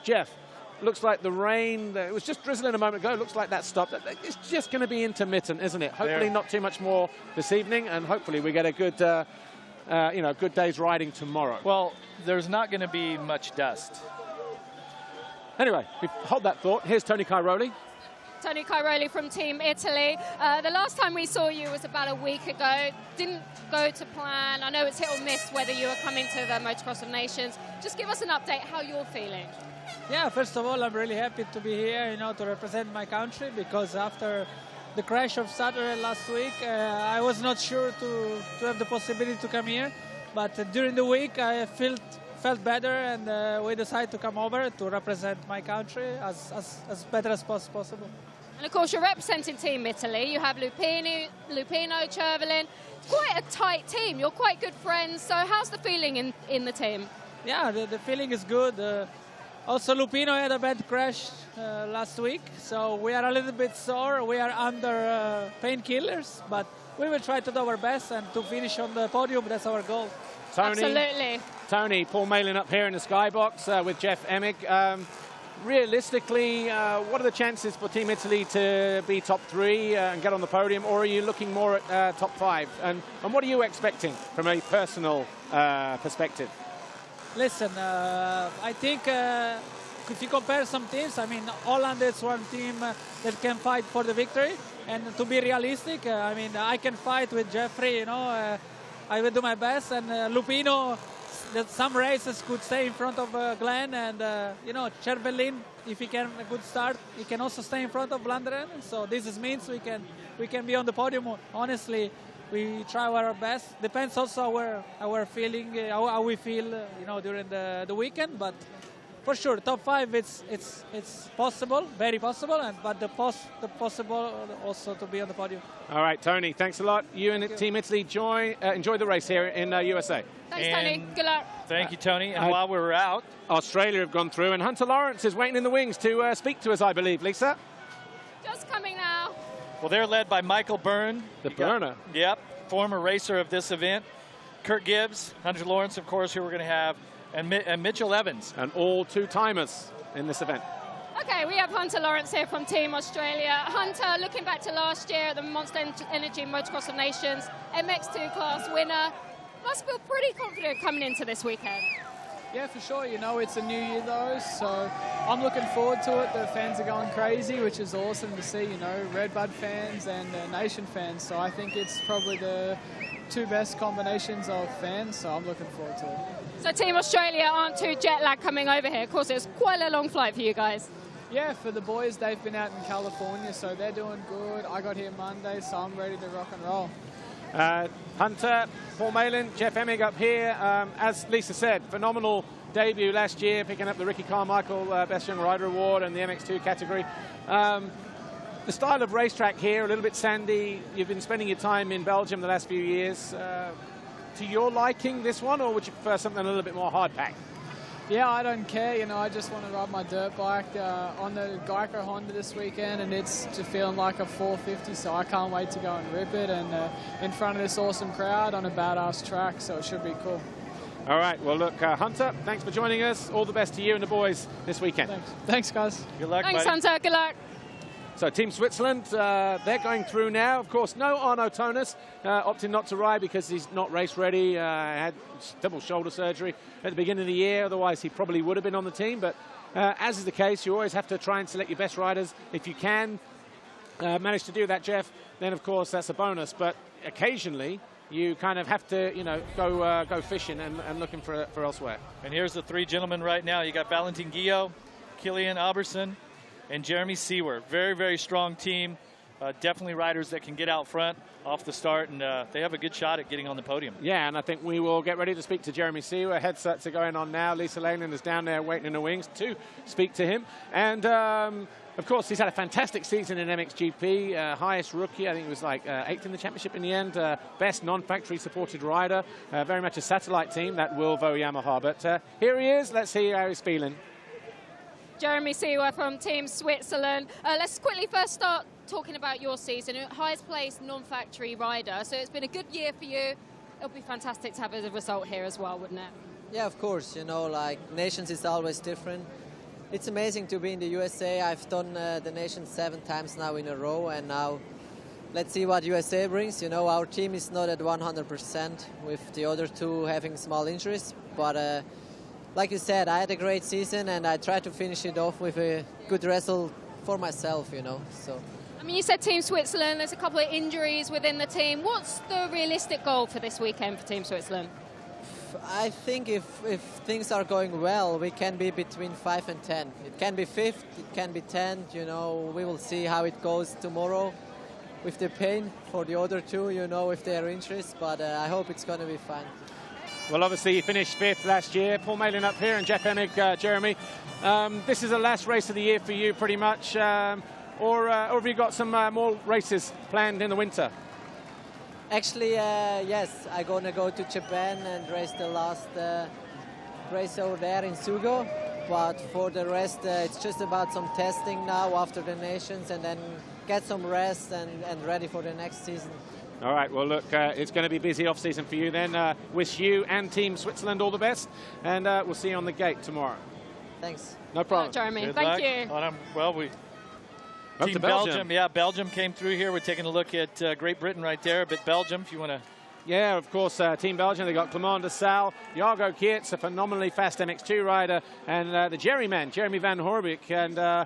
Jeff, looks like the rain, it was just drizzling a moment ago, looks like that stopped. It's just going to be intermittent, isn't it? Hopefully not too much more this evening, and hopefully we get a good, good day's riding tomorrow. Well, there's not going to be much dust. Anyway, hold that thought. Here's Tony Cairoli. Tony Cairoli from Team Italy. The last time we saw you was about a week ago. Didn't go to plan. I know it's hit or miss whether you were coming to the Motocross of Nations. Just give us an update how you're feeling. Yeah, first of all, I'm really happy to be here, you know, to represent my country, because after the crash of Saturday last week, I was not sure to have the possibility to come here. But during the week, I felt better, and we decided to come over to represent my country as better as possible. And of course, you're representing Team Italy. You have Lupino, Chervelin. Quite a tight team. You're quite good friends. So how's the feeling in the team? Yeah, the feeling is good. Also, Lupino had a bad crash last week, so we are a little bit sore. We are under painkillers, but we will try to do our best and to finish on the podium. That's our goal. Absolutely. Tony, Paul Malin up here in the skybox with Jeff Emig. Realistically, what are the chances for Team Italy to be top 3 and get on the podium, or are you looking more at top 5? And what are you expecting from a personal perspective? Listen, I think if you compare some teams, I mean, Holland is one team that can fight for the victory. And to be realistic, I mean, I can fight with Jeffrey, you know. I will do my best. And Lupino, that some races could stay in front of Glenn. And, you know, Chervelin, if he can a good start, he can also stay in front of Landeren. So this means we can be on the podium. Honestly, we try our best. Depends also our feeling, how we feel, you know, during the weekend. But for sure, top 5, it's possible, very possible, but the possible also to be on the podium. All right, Tony, thanks a lot. You and Team Italy enjoy the race here in USA. Thanks, Tony. Good luck. Thank you, Tony. And while we're out, Australia have gone through, and Hunter Lawrence is waiting in the wings to speak to us, I believe. Lisa? Just coming now. well, they're led by Michael Byrne. The burner. Yep, former racer of this event. Kurt Gibbs, Hunter Lawrence, of course, who we're going to have, and Mitchell Evans. And all two-timers in this event. Okay, we have Hunter Lawrence here from Team Australia. Hunter, looking back to last year at the Monster Energy Motocross of Nations, MX2 class winner, must feel pretty confident coming into this weekend. Yeah, for sure. You know, it's a new year though, so I'm looking forward to it. The fans are going crazy, which is awesome to see, you know, Redbud fans and Nation fans. So I think it's probably the two best combinations of fans, so I'm looking forward to it. So Team Australia aren't too jet lag coming over here. Of course, it was quite a long flight for you guys. Yeah, for the boys, they've been out in California, so they're doing good. I got here Monday, so I'm ready to rock and roll. Hunter, Paul Malin, Jeff Emig up here. As Lisa said, phenomenal debut last year, picking up the Ricky Carmichael Best Young Rider Award and the MX2 category. The style of racetrack here, a little bit sandy. You've been spending your time in Belgium the last few years. To your liking, this one, or would you prefer something a little bit more hard-packed? Yeah, I don't care. You know, I just want to ride my dirt bike on the Geico Honda this weekend, and it's just feeling like a 450, so I can't wait to go and rip it, and in front of this awesome crowd on a badass track, so it should be cool. All right, well, look, Hunter, thanks for joining us. All the best to you and the boys this weekend. Thanks guys. Good luck, Thanks, buddy. Hunter. Good luck. So Team Switzerland, they're going through now. Of course, no Arno Tonis, opting not to ride because he's not race ready. Had double shoulder surgery at the beginning of the year. Otherwise, he probably would have been on the team. But as is the case, you always have to try and select your best riders. If you can manage to do that, Jeff, then of course that's a bonus. But occasionally, you kind of have to, you know, go fishing and looking for elsewhere. And here's the three gentlemen right now. You got Valentin Guillot, Kilian Alberson, and Jeremy Seawer. Very, very strong team. Definitely riders that can get out front off the start, and they have a good shot at getting on the podium. Yeah, and I think we will get ready to speak to Jeremy Seawer. Headsets are going on now. Lisa Leyland is down there waiting in the wings to speak to him. And, of course, he's had a fantastic season in MXGP. Highest rookie, I think it was like 8th in the championship in the end. Best non-factory supported rider. Very much a satellite team, that Volvo Yamaha. But here he is. Let's see how he's feeling. Jeremy Seawer from Team Switzerland. Let's quickly first start talking about your season. Highest placed non-factory rider. So it's been a good year for you. It'll be fantastic to have a result here as well, wouldn't it? Yeah, of course. You know, like Nations is always different. It's amazing to be in the USA. I've done the Nations 7 times now in a row, and now let's see what USA brings. You know, our team is not at 100% with the other two having small injuries, but like you said, I had a great season, and I tried to finish it off with a good result for myself, you know. So. I mean, you said Team Switzerland, there's a couple of injuries within the team. What's the realistic goal for this weekend for Team Switzerland? I think if things are going well, we can be between 5 and 10. It can be 5th, it can be 10th, you know. We will see how it goes tomorrow with the pain for the other two, you know, if they are interested. But I hope it's going to be fun. Well, obviously, you finished 5th last year. Paul Malin up here and Jeff Emig, Jeremy. This is the last race of the year for you, pretty much. Or have you got some more races planned in the winter? Actually, yes, I'm going to go to Japan and race the last race over there in Sugo. But for the rest, it's just about some testing now after the Nations, and then get some rest and ready for the next season. All right, well, look, it's going to be busy off-season for you then. Wish you and Team Switzerland all the best, and we'll see you on the gate tomorrow. Thanks. No problem. Jeremy, Good thank luck. you. Well, we... Up Team to Belgium. Yeah, Belgium came through here. We're taking a look at Great Britain right there, but Belgium, if you want to... Yeah, of course, Team Belgium, they got Clement de Salle, Jargo Keerts, a phenomenally fast MX2 rider, and the Jerry man, Jeremy Van Horbeke, and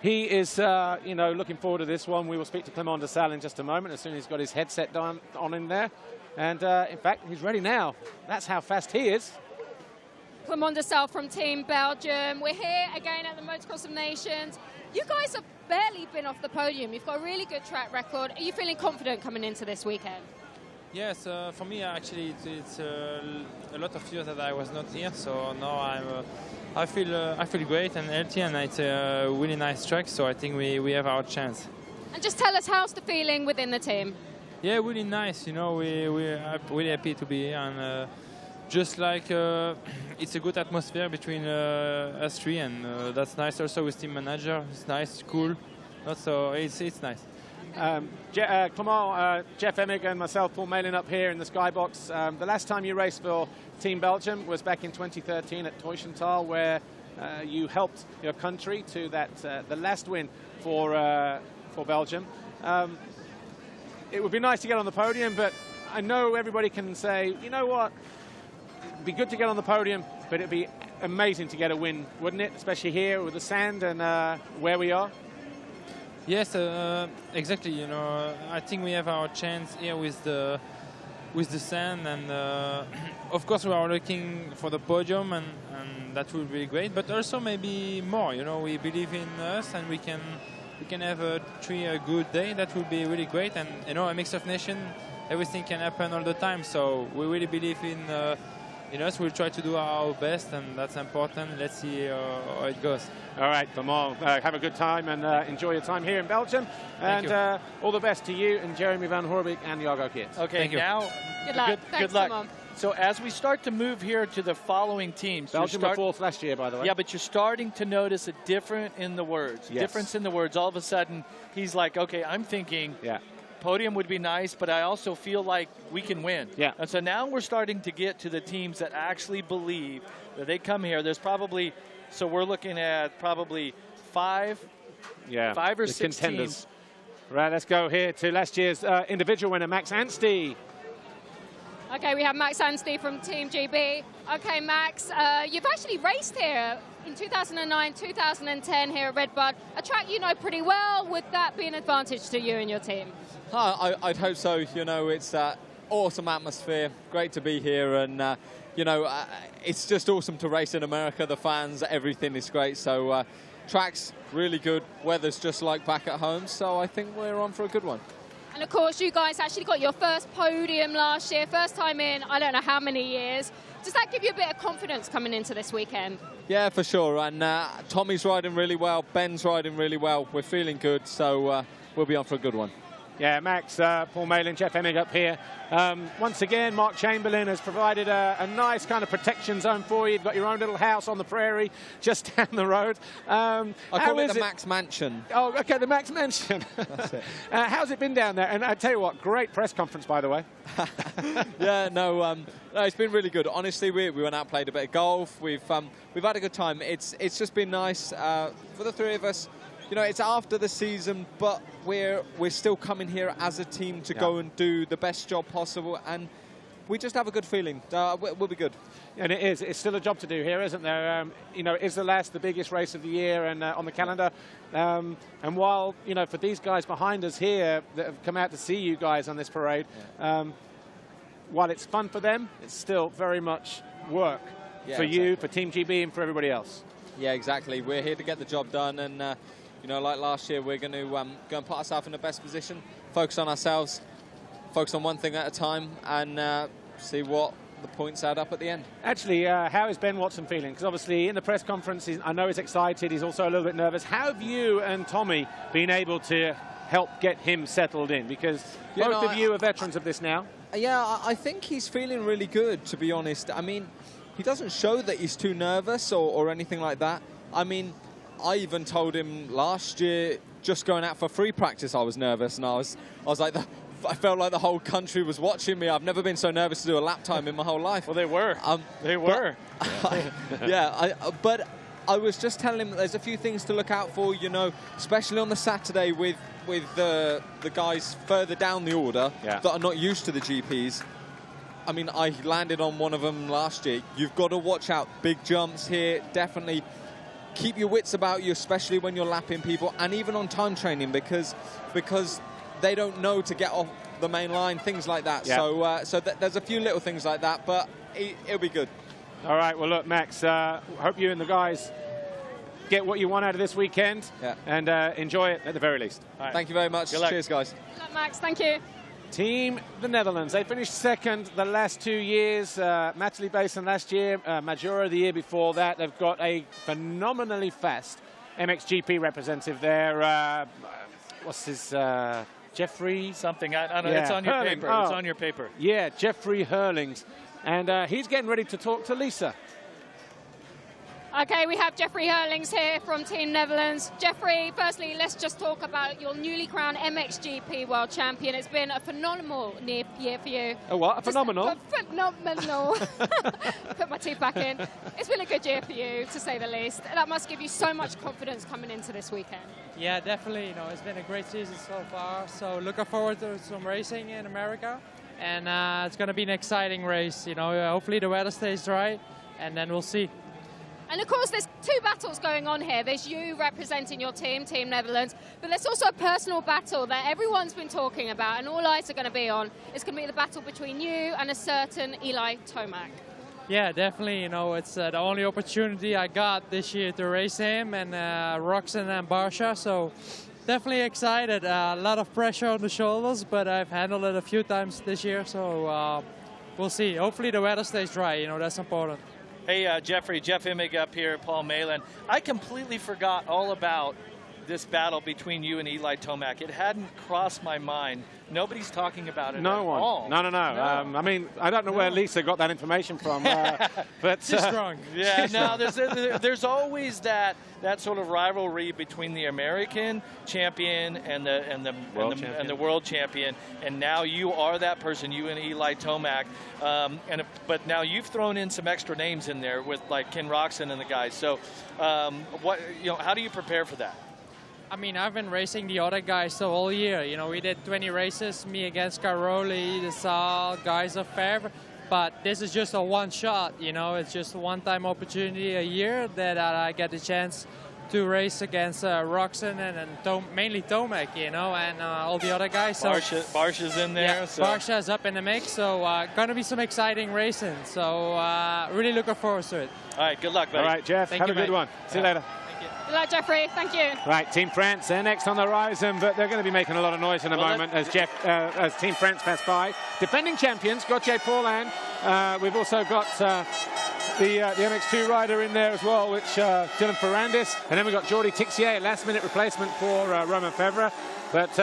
he is, you know, looking forward to this one. We will speak to Clement de Salle in just a moment, as soon as he's got his headset on in there. And, in fact, he's ready now. That's how fast he is. Clement de Salle from Team Belgium. We're here again at the Motocross of Nations. You guys have barely been off the podium. You've got a really good track record. Are you feeling confident coming into this weekend? Yes, for me actually it's a lot of years that I was not here, so now I feel great and healthy, and it's a really nice track. So I think we have our chance. And just tell us, how's the feeling within the team? Yeah, really nice. You know, we're really happy to be here, and just like it's a good atmosphere between us three, and that's nice. Also with team manager, it's nice, cool. So it's nice. Clement, Jeff Emig and myself, Paul Malin up here in the skybox. The last time you raced for Team Belgium was back in 2013 at Teushenthal, where you helped your country to that the last win for Belgium. It would be nice to get on the podium, but I know everybody can say, you know what, it'd be good to get on the podium, but it'd be amazing to get a win, wouldn't it? Especially here with the sand and where we are. Yes, exactly. You know, I think we have our chance here with the sand, and of course we are looking for the podium, and that will be great. But also maybe more. You know, we believe in us, and we can have a good day. That will be really great. And you know, a mix of nation, everything can happen all the time. So we really believe in us. We'll try to do our best, and that's important. Let's see how it goes. All right, Clement, have a good time and enjoy your time here in Belgium. And all the best to you and Jeremy Van Horbeke and Jargo Keerts. Okay, now good luck. Good luck. So as we start to move here to the following teams, Belgium were 4th last year, by the way. Yeah, but you're starting to notice a difference in the words. Yes. Difference in the words. All of a sudden, he's like, okay, I'm thinking. Yeah. Podium would be nice, but I also feel like we can win. Yeah. And so now we're starting to get to the teams that actually believe that they come here. There's probably, so we're looking at probably 5 or 6 contenders. Teams. Right, let's go here to last year's individual winner, Max Anstey. Okay, we have Max Anstey from Team GB. Okay, Max, you've actually raced here in 2009, 2010 here at Redbud, a track you know pretty well. Would that be an advantage to you and your team? I'd hope so. You know, it's awesome atmosphere, great to be here, and you know, it's just awesome to race in America. The fans, everything is great. So track's really good, weather's just like back at home, so I think we're on for a good one. And of course, you guys actually got your first podium last year, first time in I don't know how many years. Does that give you a bit of confidence coming into this weekend? Yeah, for sure. And Tommy's riding really well, Ben's riding really well. We're feeling good, so we'll be on for a good one. Yeah, Max, Paul Malin, Jeff Emig up here. Once again, Mark Chamberlain has provided a nice kind of protection zone for you. You've got your own little house on the prairie just down the road. I call it the Max Mansion. Oh, okay, the Max Mansion. That's it. How's it been down there? And I tell you what, great press conference, by the way. Yeah, no, it's been really good. Honestly, we went out, played a bit of golf. We've had a good time. It's just been nice for the three of us. You know, it's after the season, but we're still coming here as a team to go and do the best job possible. And we just have a good feeling. We'll be good. And it is. It's still a job to do here, isn't there? You know, is the last the biggest race of the year and on the calendar? And while, you know, for these guys behind us here that have come out to see you guys on this parade, while it's fun for them, it's still very much work for you, for Team GB, and for everybody else. Yeah, exactly. We're here to get the job done, and you know, like last year, we're going to go and put ourselves in the best position, focus on ourselves, focus on one thing at a time, and see what the points add up at the end. Actually, how is Ben Watson feeling? Because obviously in the press conference, I know he's excited, he's also a little bit nervous. How have you and Tommy been able to help get him settled in? Because both of you are veterans of this now. Yeah, I think he's feeling really good, to be honest. I mean, he doesn't show that he's too nervous or anything like that. I mean, I even told him last year, just going out for free practice, I was nervous, and I was like, I felt like the whole country was watching me. I've never been so nervous to do a lap time in my whole life. Well, they were. They were. But I was just telling him that there's a few things to look out for, you know, especially on the Saturday with the guys further down the order that are not used to the GPs. I mean, I landed on one of them last year. You've got to watch out. Big jumps here, definitely. Keep your wits about you, especially when you're lapping people, and even on time training, because they don't know to get off the main line, things like that. Yeah. So there's a few little things like that, but it'll be good. All right, well, look, Max, hope you and the guys get what you want out of this weekend and enjoy it at the very least. Right. Thank you very much. Cheers, guys. Good luck, Max. Thank you. Team the Netherlands, they finished second the last 2 years. Matterley Basin last year, Majora the year before that. They've got a phenomenally fast MXGP representative there. What's his... Jeffrey something. I don't know. It's on your paper. It's on your paper. Yeah, Jeffrey Hurlings. And he's getting ready to talk to Lisa. Okay, we have Jeffrey Hurlings here from Team Netherlands. Jeffrey, firstly, let's just talk about your newly crowned MXGP World Champion. It's been a phenomenal year for you. A what? A phenomenal? Phenomenal. Put my teeth back in. It's been a good year for you, to say the least. That must give you so much confidence coming into this weekend. Yeah, definitely. You know, it's been a great season so far. So looking forward to some racing in America. And it's going to be an exciting race. You know, hopefully the weather stays dry, and then we'll see. And of course, there's two battles going on here. There's you representing your team, Team Netherlands, but there's also a personal battle that everyone's been talking about and all eyes are going to be on. It's going to be the battle between you and a certain Eli Tomac. Yeah, definitely. You know, it's the only opportunity I got this year to race him and Roxanne and Barcia. So definitely excited. A lot of pressure on the shoulders, but I've handled it a few times this year. So we'll see. Hopefully the weather stays dry. You know, that's important. Hey, Jeffrey, Jeff Immig up here, Paul Malin. I completely forgot all about this battle between you and Eli Tomac. It hadn't crossed my mind. Nobody's talking about it No one. all. No. I mean, I don't know where Lisa got that information from. But she's strong. Yeah, no, there's always that sort of rivalry between the American champion and the world champion. And now you are that person, you and Eli Tomac. But now you've thrown in some extra names in there with like Ken Roxon and the guys. So how do you prepare for that? I mean, I've been racing the other guys the whole year. You know, we did 20 races, me against Caroli, the Saal, guys of Favre. But this is just a one shot, you know, it's just a one-time opportunity a year that I get the chance to race against Roxanne and mainly Tomac, you know, and all the other guys. So Barcia's in there. Yeah, so. Barcia's up in the mix, so gonna be some exciting racing. So really looking forward to it. All right, good luck, buddy. All right, Jeff, have a good one. See you later. Good luck, Jeffrey. Thank you. Right, Team France, they're next on the horizon, but they're going to be making a lot of noise in a moment as Team France pass by. Defending champions, Gauthier Paulin. We've also got the MX2 rider in there as well, which Dylan Ferrandis. And then we've got Jordi Tixier, a last-minute replacement for Romain Fevre. But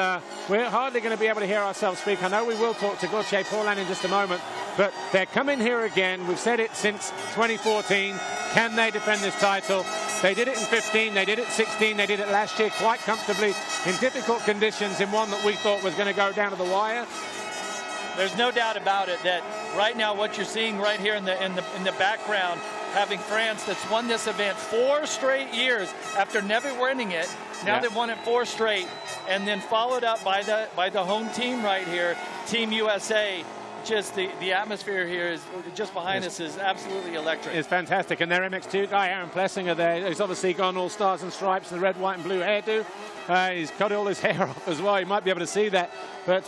we're hardly going to be able to hear ourselves speak. I know we will talk to Gauthier Paulin in just a moment, but they're coming here again. We've said it since 2014. Can they defend this title? They did it in 15, they did it 16, they did it last year quite comfortably in difficult conditions in one that we thought was going to go down to the wire. There's no doubt about it that right now what you're seeing right here in the background, having France that's won this event 4 straight years after never winning it. Now they've won it 4 straight, and then followed up by the home team right here, Team USA. just the atmosphere here is just behind us is absolutely electric. It's fantastic, and their MX2 guy, Aaron Plessinger, there, he's obviously gone all stars and stripes, the red, white, and blue hairdo. He's cut all his hair off as well. You might be able to see that. But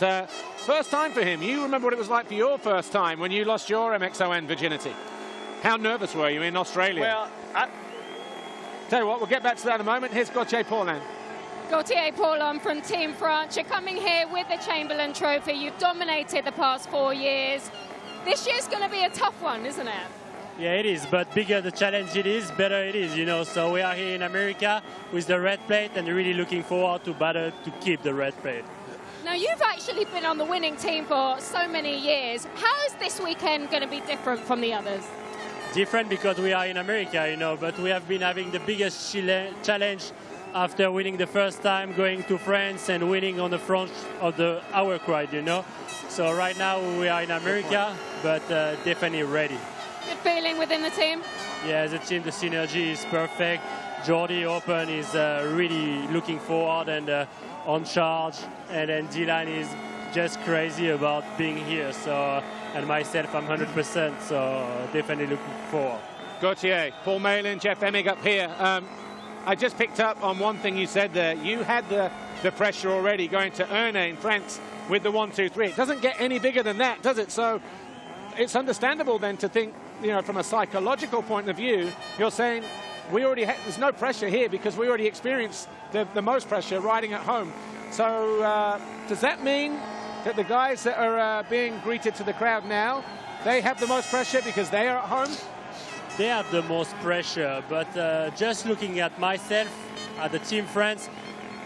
first time for him. You remember what it was like for your first time when you lost your MXON virginity. How nervous were you in Australia? Well, tell you what, we'll get back to that in a moment. Here's Gauthier Paulin. Gauthier Paulin from Team France. You're coming here with the Chamberlain Trophy. You've dominated the past 4 years. This year's going to be a tough one, isn't it? Yeah, it is, but bigger the challenge it is, better it is, you know. So we are here in America with the red plate and really looking forward to battle to keep the red plate. Now, you've actually been on the winning team for so many years. How is this weekend going to be different from the others? Different because we are in America, you know, but we have been having the biggest challenge after winning the first time, going to France and winning on the front of the hour crowd, you know. So right now we are in America, but definitely ready. Good feeling within the team? Yeah, as a team, the synergy is perfect. Jordi Open is really looking forward and on charge, and then Dylan is just crazy about being here. So, and myself, I'm 100%, so definitely looking forward. Gauthier, Paul Malin, Jeff Emig up here. I just picked up on one thing you said there. You had the pressure already going to Erne in France with the 1, 2, 3. It doesn't get any bigger than that, does it? So it's understandable then to think, you know, from a psychological point of view, you're saying we already there's no pressure here because we already experienced the most pressure riding at home. So does that mean that the guys that are being greeted to the crowd now, they have the most pressure because they are at home? They have the most pressure, but just looking at myself, at the Team France,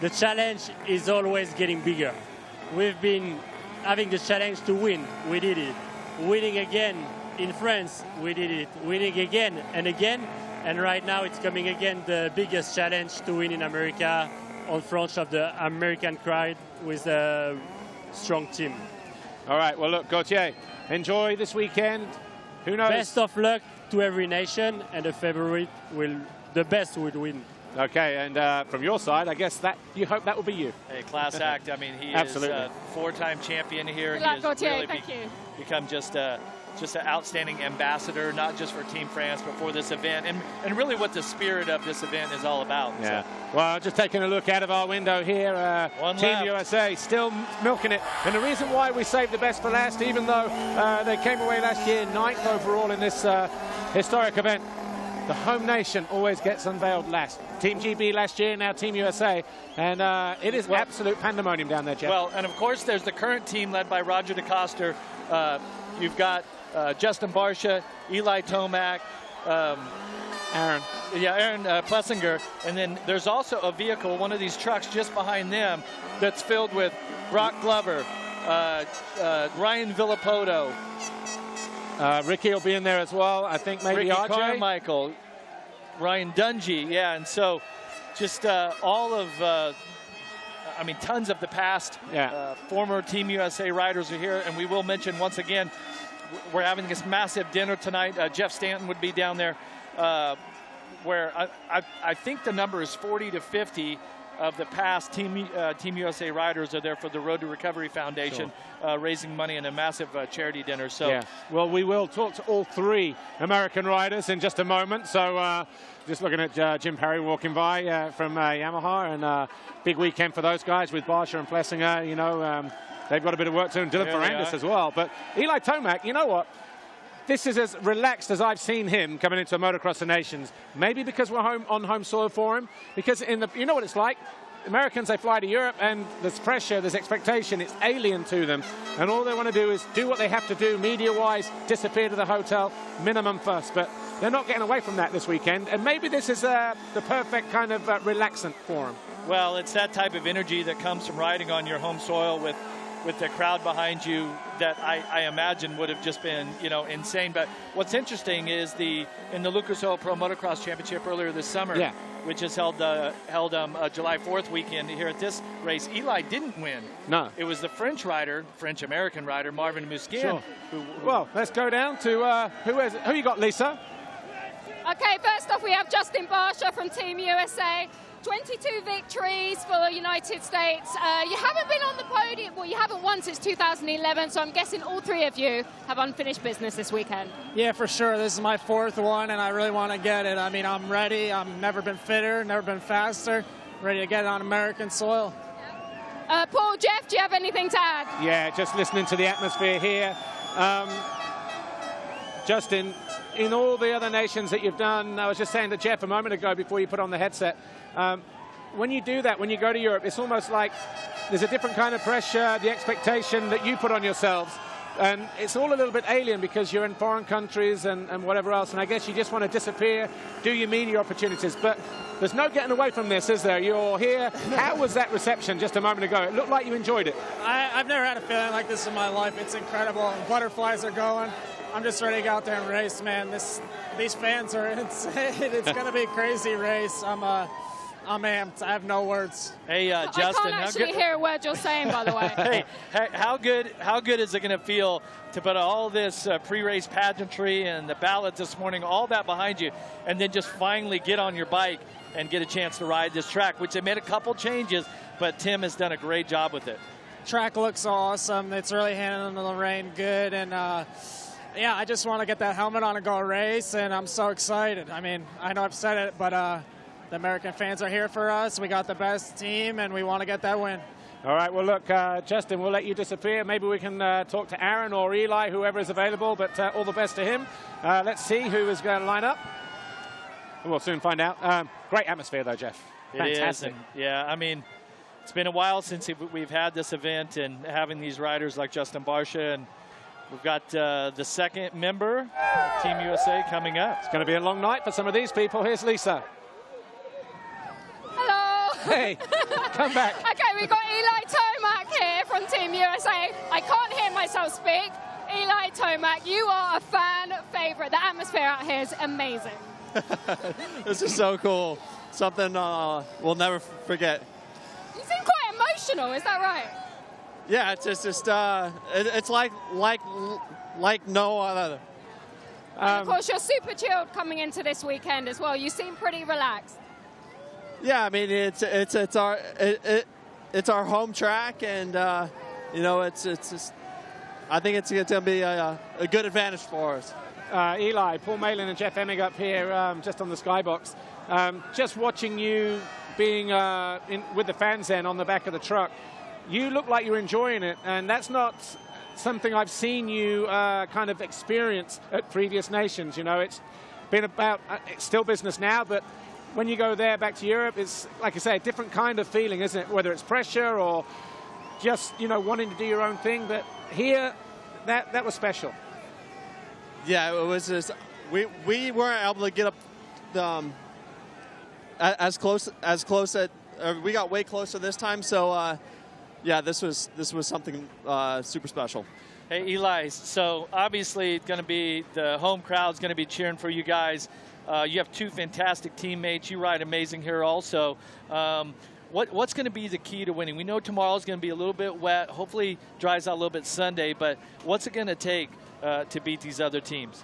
the challenge is always getting bigger. We've been having the challenge to win. We did it. Winning again in France, we did it. Winning again and again, and right now it's coming again the biggest challenge to win in America on front of the American crowd with a strong team. All right, well, look, Gauthier, enjoy this weekend. Who knows? Best of luck to every nation, and the best will win. Okay, and from your side, I guess that you hope that will be you. A class act. I mean, he Absolutely. is a 4-time champion here. Good He luck, has Gauthier. really Thank you. become just an outstanding ambassador, not just for Team France, but for this event, and really what the spirit of this event is all about. Yeah. So. Well, just taking a look out of our window here, One Team left. USA still milking it. And the reason why we saved the best for last, even though they came away last year 9th overall in this historic event, the home nation always gets unveiled last. Team GB last year, now Team USA. And it is absolute pandemonium down there, Jeff. Well, and of course, there's the current team led by Roger DeCoster. You've got Justin Barcia, Eli Tomac, Aaron Plessinger, and then there's also a vehicle, one of these trucks just behind them, that's filled with Brock Glover, Ryan Villapoto. Ricky will be in there as well. I think maybe Ricky RJ. Carmichael, Ryan Dungey, yeah, and so just all of, tons of the past former Team USA riders are here, and we will mention once again, we're having this massive dinner tonight. Jeff Stanton would be down there, where I think the number is 40 to 50 of the past Team USA riders are there for the Road to Recovery Foundation, raising money in a massive charity dinner. So, yeah. Well, we will talk to all 3 American riders in just a moment. So just looking at Jim Perry walking by from Yamaha, and big weekend for those guys with Barcia and Plessinger. You know, they've got a bit of work to do, and Dylan Ferrandis as well. But Eli Tomac, you know what? This is as relaxed as I've seen him coming into a Motocross of Nations. Maybe because we're on home soil for him. Because you know what it's like? Americans, they fly to Europe, and there's pressure, there's expectation. It's alien to them. And all they want to do is do what they have to do, media-wise, disappear to the hotel, minimum first. But they're not getting away from that this weekend. And maybe this is the perfect kind of relaxant for them. Well, it's that type of energy that comes from riding on your home soil with the crowd behind you that I imagine would have just been, insane. But what's interesting is in the Lucas Oil Pro Motocross Championship earlier this summer, which is held July 4th weekend here at this race, Eli didn't win. No. It was the French-American rider, Marvin Musquin. Sure. Well, let's go down to who you got, Lisa? Okay, first off, we have Justin Barcia from Team USA. 22 victories for United States. You haven't been on the podium, well, you haven't won since 2011, so I'm guessing all three of you have unfinished business this weekend. Yeah, for sure. This is my 4th one, and I really want to get it. I mean, I'm ready. I've never been fitter, never been faster. Ready to get it on American soil. Paul, Jeff, do you have anything to add? Yeah, just listening to the atmosphere here. Justin, in all the other nations that you've done, I was just saying to Jeff a moment ago before you put on the headset, when you do that, when you go to Europe, it's almost like there's a different kind of pressure, the expectation that you put on yourselves. And it's all a little bit alien because you're in foreign countries and whatever else. And I guess you just want to disappear, do your media opportunities. But there's no getting away from this, is there? You're here. How was that reception just a moment ago? It looked like you enjoyed it. I've never had a feeling like this in my life. It's incredible. Butterflies are going. I'm just ready to go out there and race, man. These fans are insane. It's going to be a crazy race. I'm amped. I have no words. Hey, Justin. I can't actually hear a word you're saying, by the way. Hey, how good is it going to feel to put all this pre-race pageantry and the ballot this morning, all that behind you, and then just finally get on your bike and get a chance to ride this track, which they made a couple changes, but Tim has done a great job with it. Track looks awesome. It's really handling the rain good, and yeah, I just want to get that helmet on and go race, and I'm so excited. I mean, I know I've said it, but the American fans are here for us. We got the best team, and we want to get that win. All right, well, look, Justin, we'll let you disappear. Maybe we can talk to Aaron or Eli, whoever is available, but all the best to him. Let's see who is going to line up. We'll soon find out. Great atmosphere, though, Jeff. Fantastic. It is, and, yeah, I mean, it's been a while since we've had this event and having these riders like Justin Barcia, and we've got the second member of Team USA coming up. It's going to be a long night for some of these people. Here's Lisa. Hello. Hey, come back. Okay, we've got Eli Tomac here from Team USA. I can't hear myself speak. Eli Tomac, you are a fan favorite. The atmosphere out here is amazing. This is so cool. Something we'll never forget. You seem quite emotional, is that right? Yeah, it's just it's like no other. And of course, you're super chilled coming into this weekend as well. You seem pretty relaxed. Yeah, I mean it's our home track, and you know it's just, I think it's going to be a good advantage for us. Eli, Paul Malin and Jeff Emig up here just on the skybox. Just watching you being with the fans then on the back of the truck, you look like you're enjoying it, and that's not something I've seen you kind of experience at previous nations. You know, it's been about, it's still business now, but when you go there back to Europe, it's, like I say, a different kind of feeling, isn't it? Whether it's pressure or just, you know, wanting to do your own thing, but here, that was special. Yeah, it was just, we weren't able to get up as close we got way closer this time, so yeah, this was something super special. Hey, Eli, so obviously going to be, the home crowd's going to be cheering for you guys. You have two fantastic teammates. You ride amazing here also. What's going to be the key to winning? We know tomorrow's going to be a little bit wet. Hopefully dries out a little bit Sunday, but what's it going to take to beat these other teams?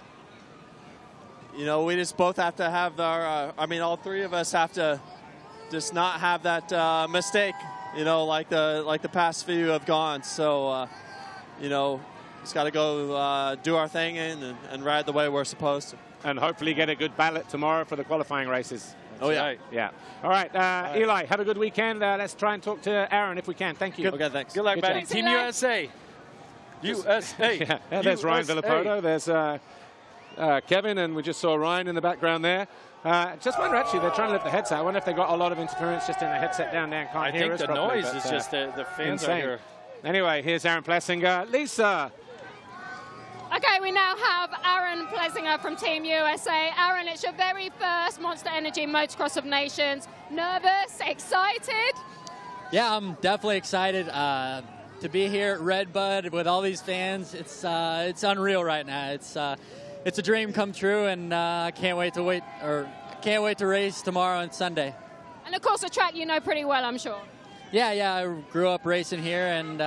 You know, we just both have to have our, I mean, all three of us have to just not have that mistake, you know, like the past few have gone. So, you know, just got to go do our thing and ride the way we're supposed to. And hopefully get a good ballot tomorrow for the qualifying races. Oh, yeah. Right. Yeah. All right, Eli, have a good weekend. Let's try and talk to Aaron if we can. Thank you. Okay, thanks. Good luck, Good buddy. job. Team USA. USA. Yeah, there's Ryan Villapoto. There's Kevin, and we just saw Ryan in the background there. Just wonder, actually, they're trying to lift the headset. I wonder if they got a lot of interference just in the headset down there and can't hear us properly. I think the noise is just the fans insane. are here. Anyway, here's Aaron Plessinger. Lisa. Okay, we now have Aaron Plessinger from Team USA. Aaron, it's your very first Monster Energy Motocross of Nations. Nervous? Excited? Yeah, I'm definitely excited to be here at Redbud with all these fans. It's unreal right now. It's a dream come true, and I can't wait to race tomorrow and Sunday. And of course, a track you know pretty well, I'm sure. Yeah, I grew up racing here, and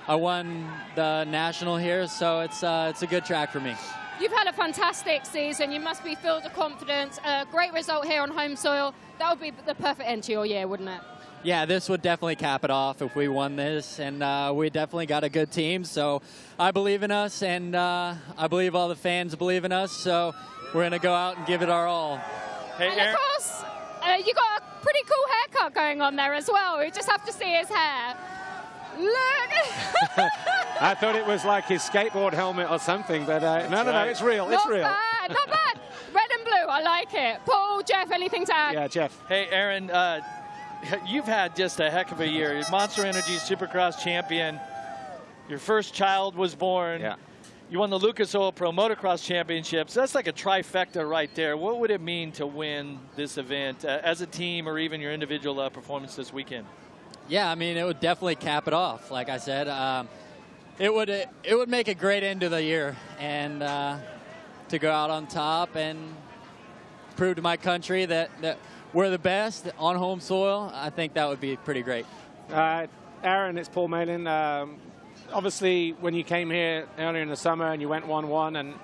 I won the national here, so it's a good track for me. You've had a fantastic season. You must be filled with confidence. A great result here on home soil. That would be the perfect end to your year, wouldn't it? Yeah, this would definitely cap it off if we won this, and we definitely got a good team, so I believe in us, and I believe all the fans believe in us, so we're going to go out and give it our all. Hey, and of course, you got a pretty cool haircut going on there as well. We just have to see his hair. Look! I thought it was like his skateboard helmet or something, but no, it's real. It's real. Bad, not bad. Red and blue, I like it. Paul, Jeff, anything to add? Yeah, Jeff. Hey, Aaron, you've had just a heck of a year. You're Monster Energy Supercross champion. Your first child was born. Yeah. You won the Lucas Oil Pro Motocross Championships. That's like a trifecta right there. What would it mean to win this event as a team or even your individual performance this weekend? Yeah, I mean, it would definitely cap it off. Like I said, it would make a great end of the year, and to go out on top and prove to my country that we're the best on home soil. I think that would be pretty great. Aaron, it's Paul Malin. Obviously, when you came here earlier in the summer and you went 1-1, and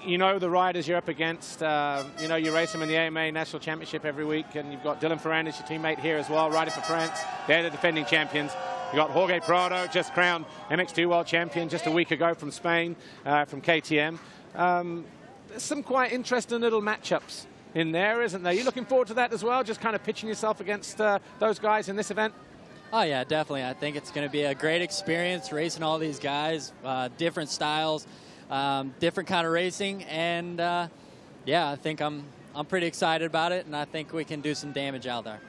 you know the riders you're up against. You know, you race them in the AMA National Championship every week, and you've got Dylan Ferrandis, your teammate here as well, riding for France. They're the defending champions. You've got Jorge Prado, just crowned MX2 World Champion just a week ago from Spain, from KTM. There's some quite interesting little matchups in there, isn't there? You looking forward to that as well, just kind of pitching yourself against those guys in this event? Oh, yeah, definitely. I think it's going to be a great experience racing all these guys, different styles, different kind of racing, and yeah, I think I'm pretty excited about it, and I think we can do some damage out there.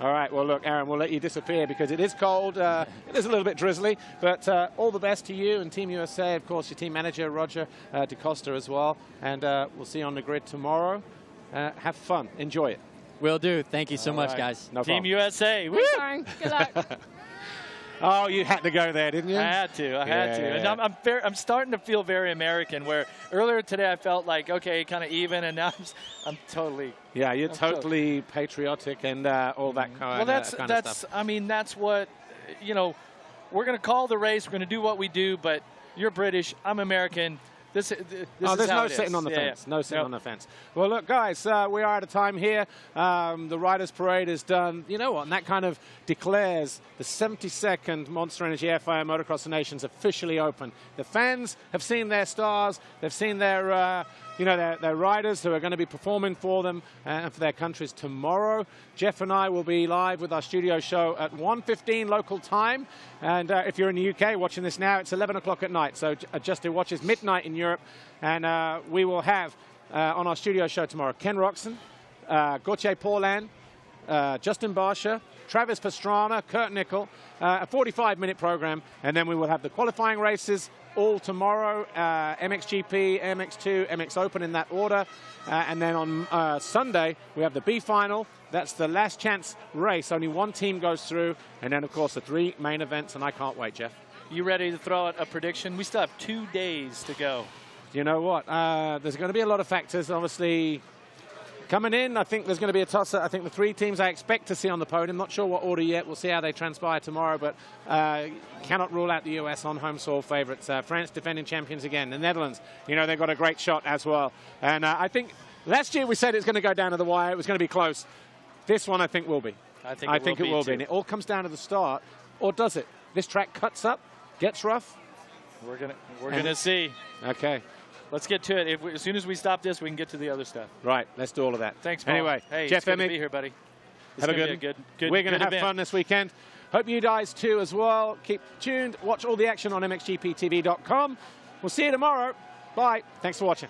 All right, well, look, Aaron, we'll let you disappear because it is cold. It is a little bit drizzly, but all the best to you and Team USA, of course, your team manager, Roger DeCosta as well, and we'll see you on the grid tomorrow. Have fun. Enjoy it. Will do. Thank you so much, guys. No Team problem. USA. Woo! Good luck. Oh, you had to go there, didn't you? I had to. And I'm starting to feel very American, where earlier today I felt like, okay, kind of even, and now I'm totally. Yeah, you're totally patriotic and all that kind of stuff. Well, I mean, that's what, you know, we're going to call the race, we're going to do what we do, but you're British, I'm American. This is there's how no it is. sitting on the fence. No sitting Nope. on the fence. Well, look, guys, we are out of time here. The Riders' Parade is done. You know what? And that kind of declares the 72nd Monster Energy FIM Motocross of Nations officially open. The fans have seen their stars. They've seen their, their riders who are going to be performing for them and for their countries tomorrow. Jeff and I will be live with our studio show at 1:15 local time. And if you're in the UK watching this now, it's 11 o'clock at night. So adjust your watches, midnight in Europe. And we will have on our studio show tomorrow Ken Roxon, Gauthier Paulin, Justin Barcia, Travis Pastrana, Kurt Nickel, a 45-minute program. And then we will have the qualifying races all tomorrow, MXGP, MX2, MX Open in that order. And then on Sunday, we have the B final. That's the last chance race. Only one team goes through. And then, of course, the 3 main events. And I can't wait, Jeff. You ready to throw out a prediction? We still have 2 days to go. You know what? There's going to be a lot of factors, obviously. Coming in, I think there's going to be a toss-up. I think the 3 teams I expect to see on the podium. Not sure what order yet. We'll see how they transpire tomorrow, but cannot rule out the US on home soil favourites. France defending champions again. The Netherlands, you know, they've got a great shot as well. And I think last year we said it's going to go down to the wire. It was going to be close. This one I think will be. I think it will be. And it all comes down to the start, or does it? This track cuts up, gets rough. We're gonna see. Okay. Let's get to it. As soon as we stop this, we can get to the other stuff. Right, let's do all of that. Thanks, Paul. Anyway, hey, Jeff it's good to Emig, be here, buddy. Have a good. We're going to have fun this weekend. Hope you guys too as well. Keep tuned. Watch all the action on MXGPTV.com. We'll see you tomorrow. Bye. Thanks for watching.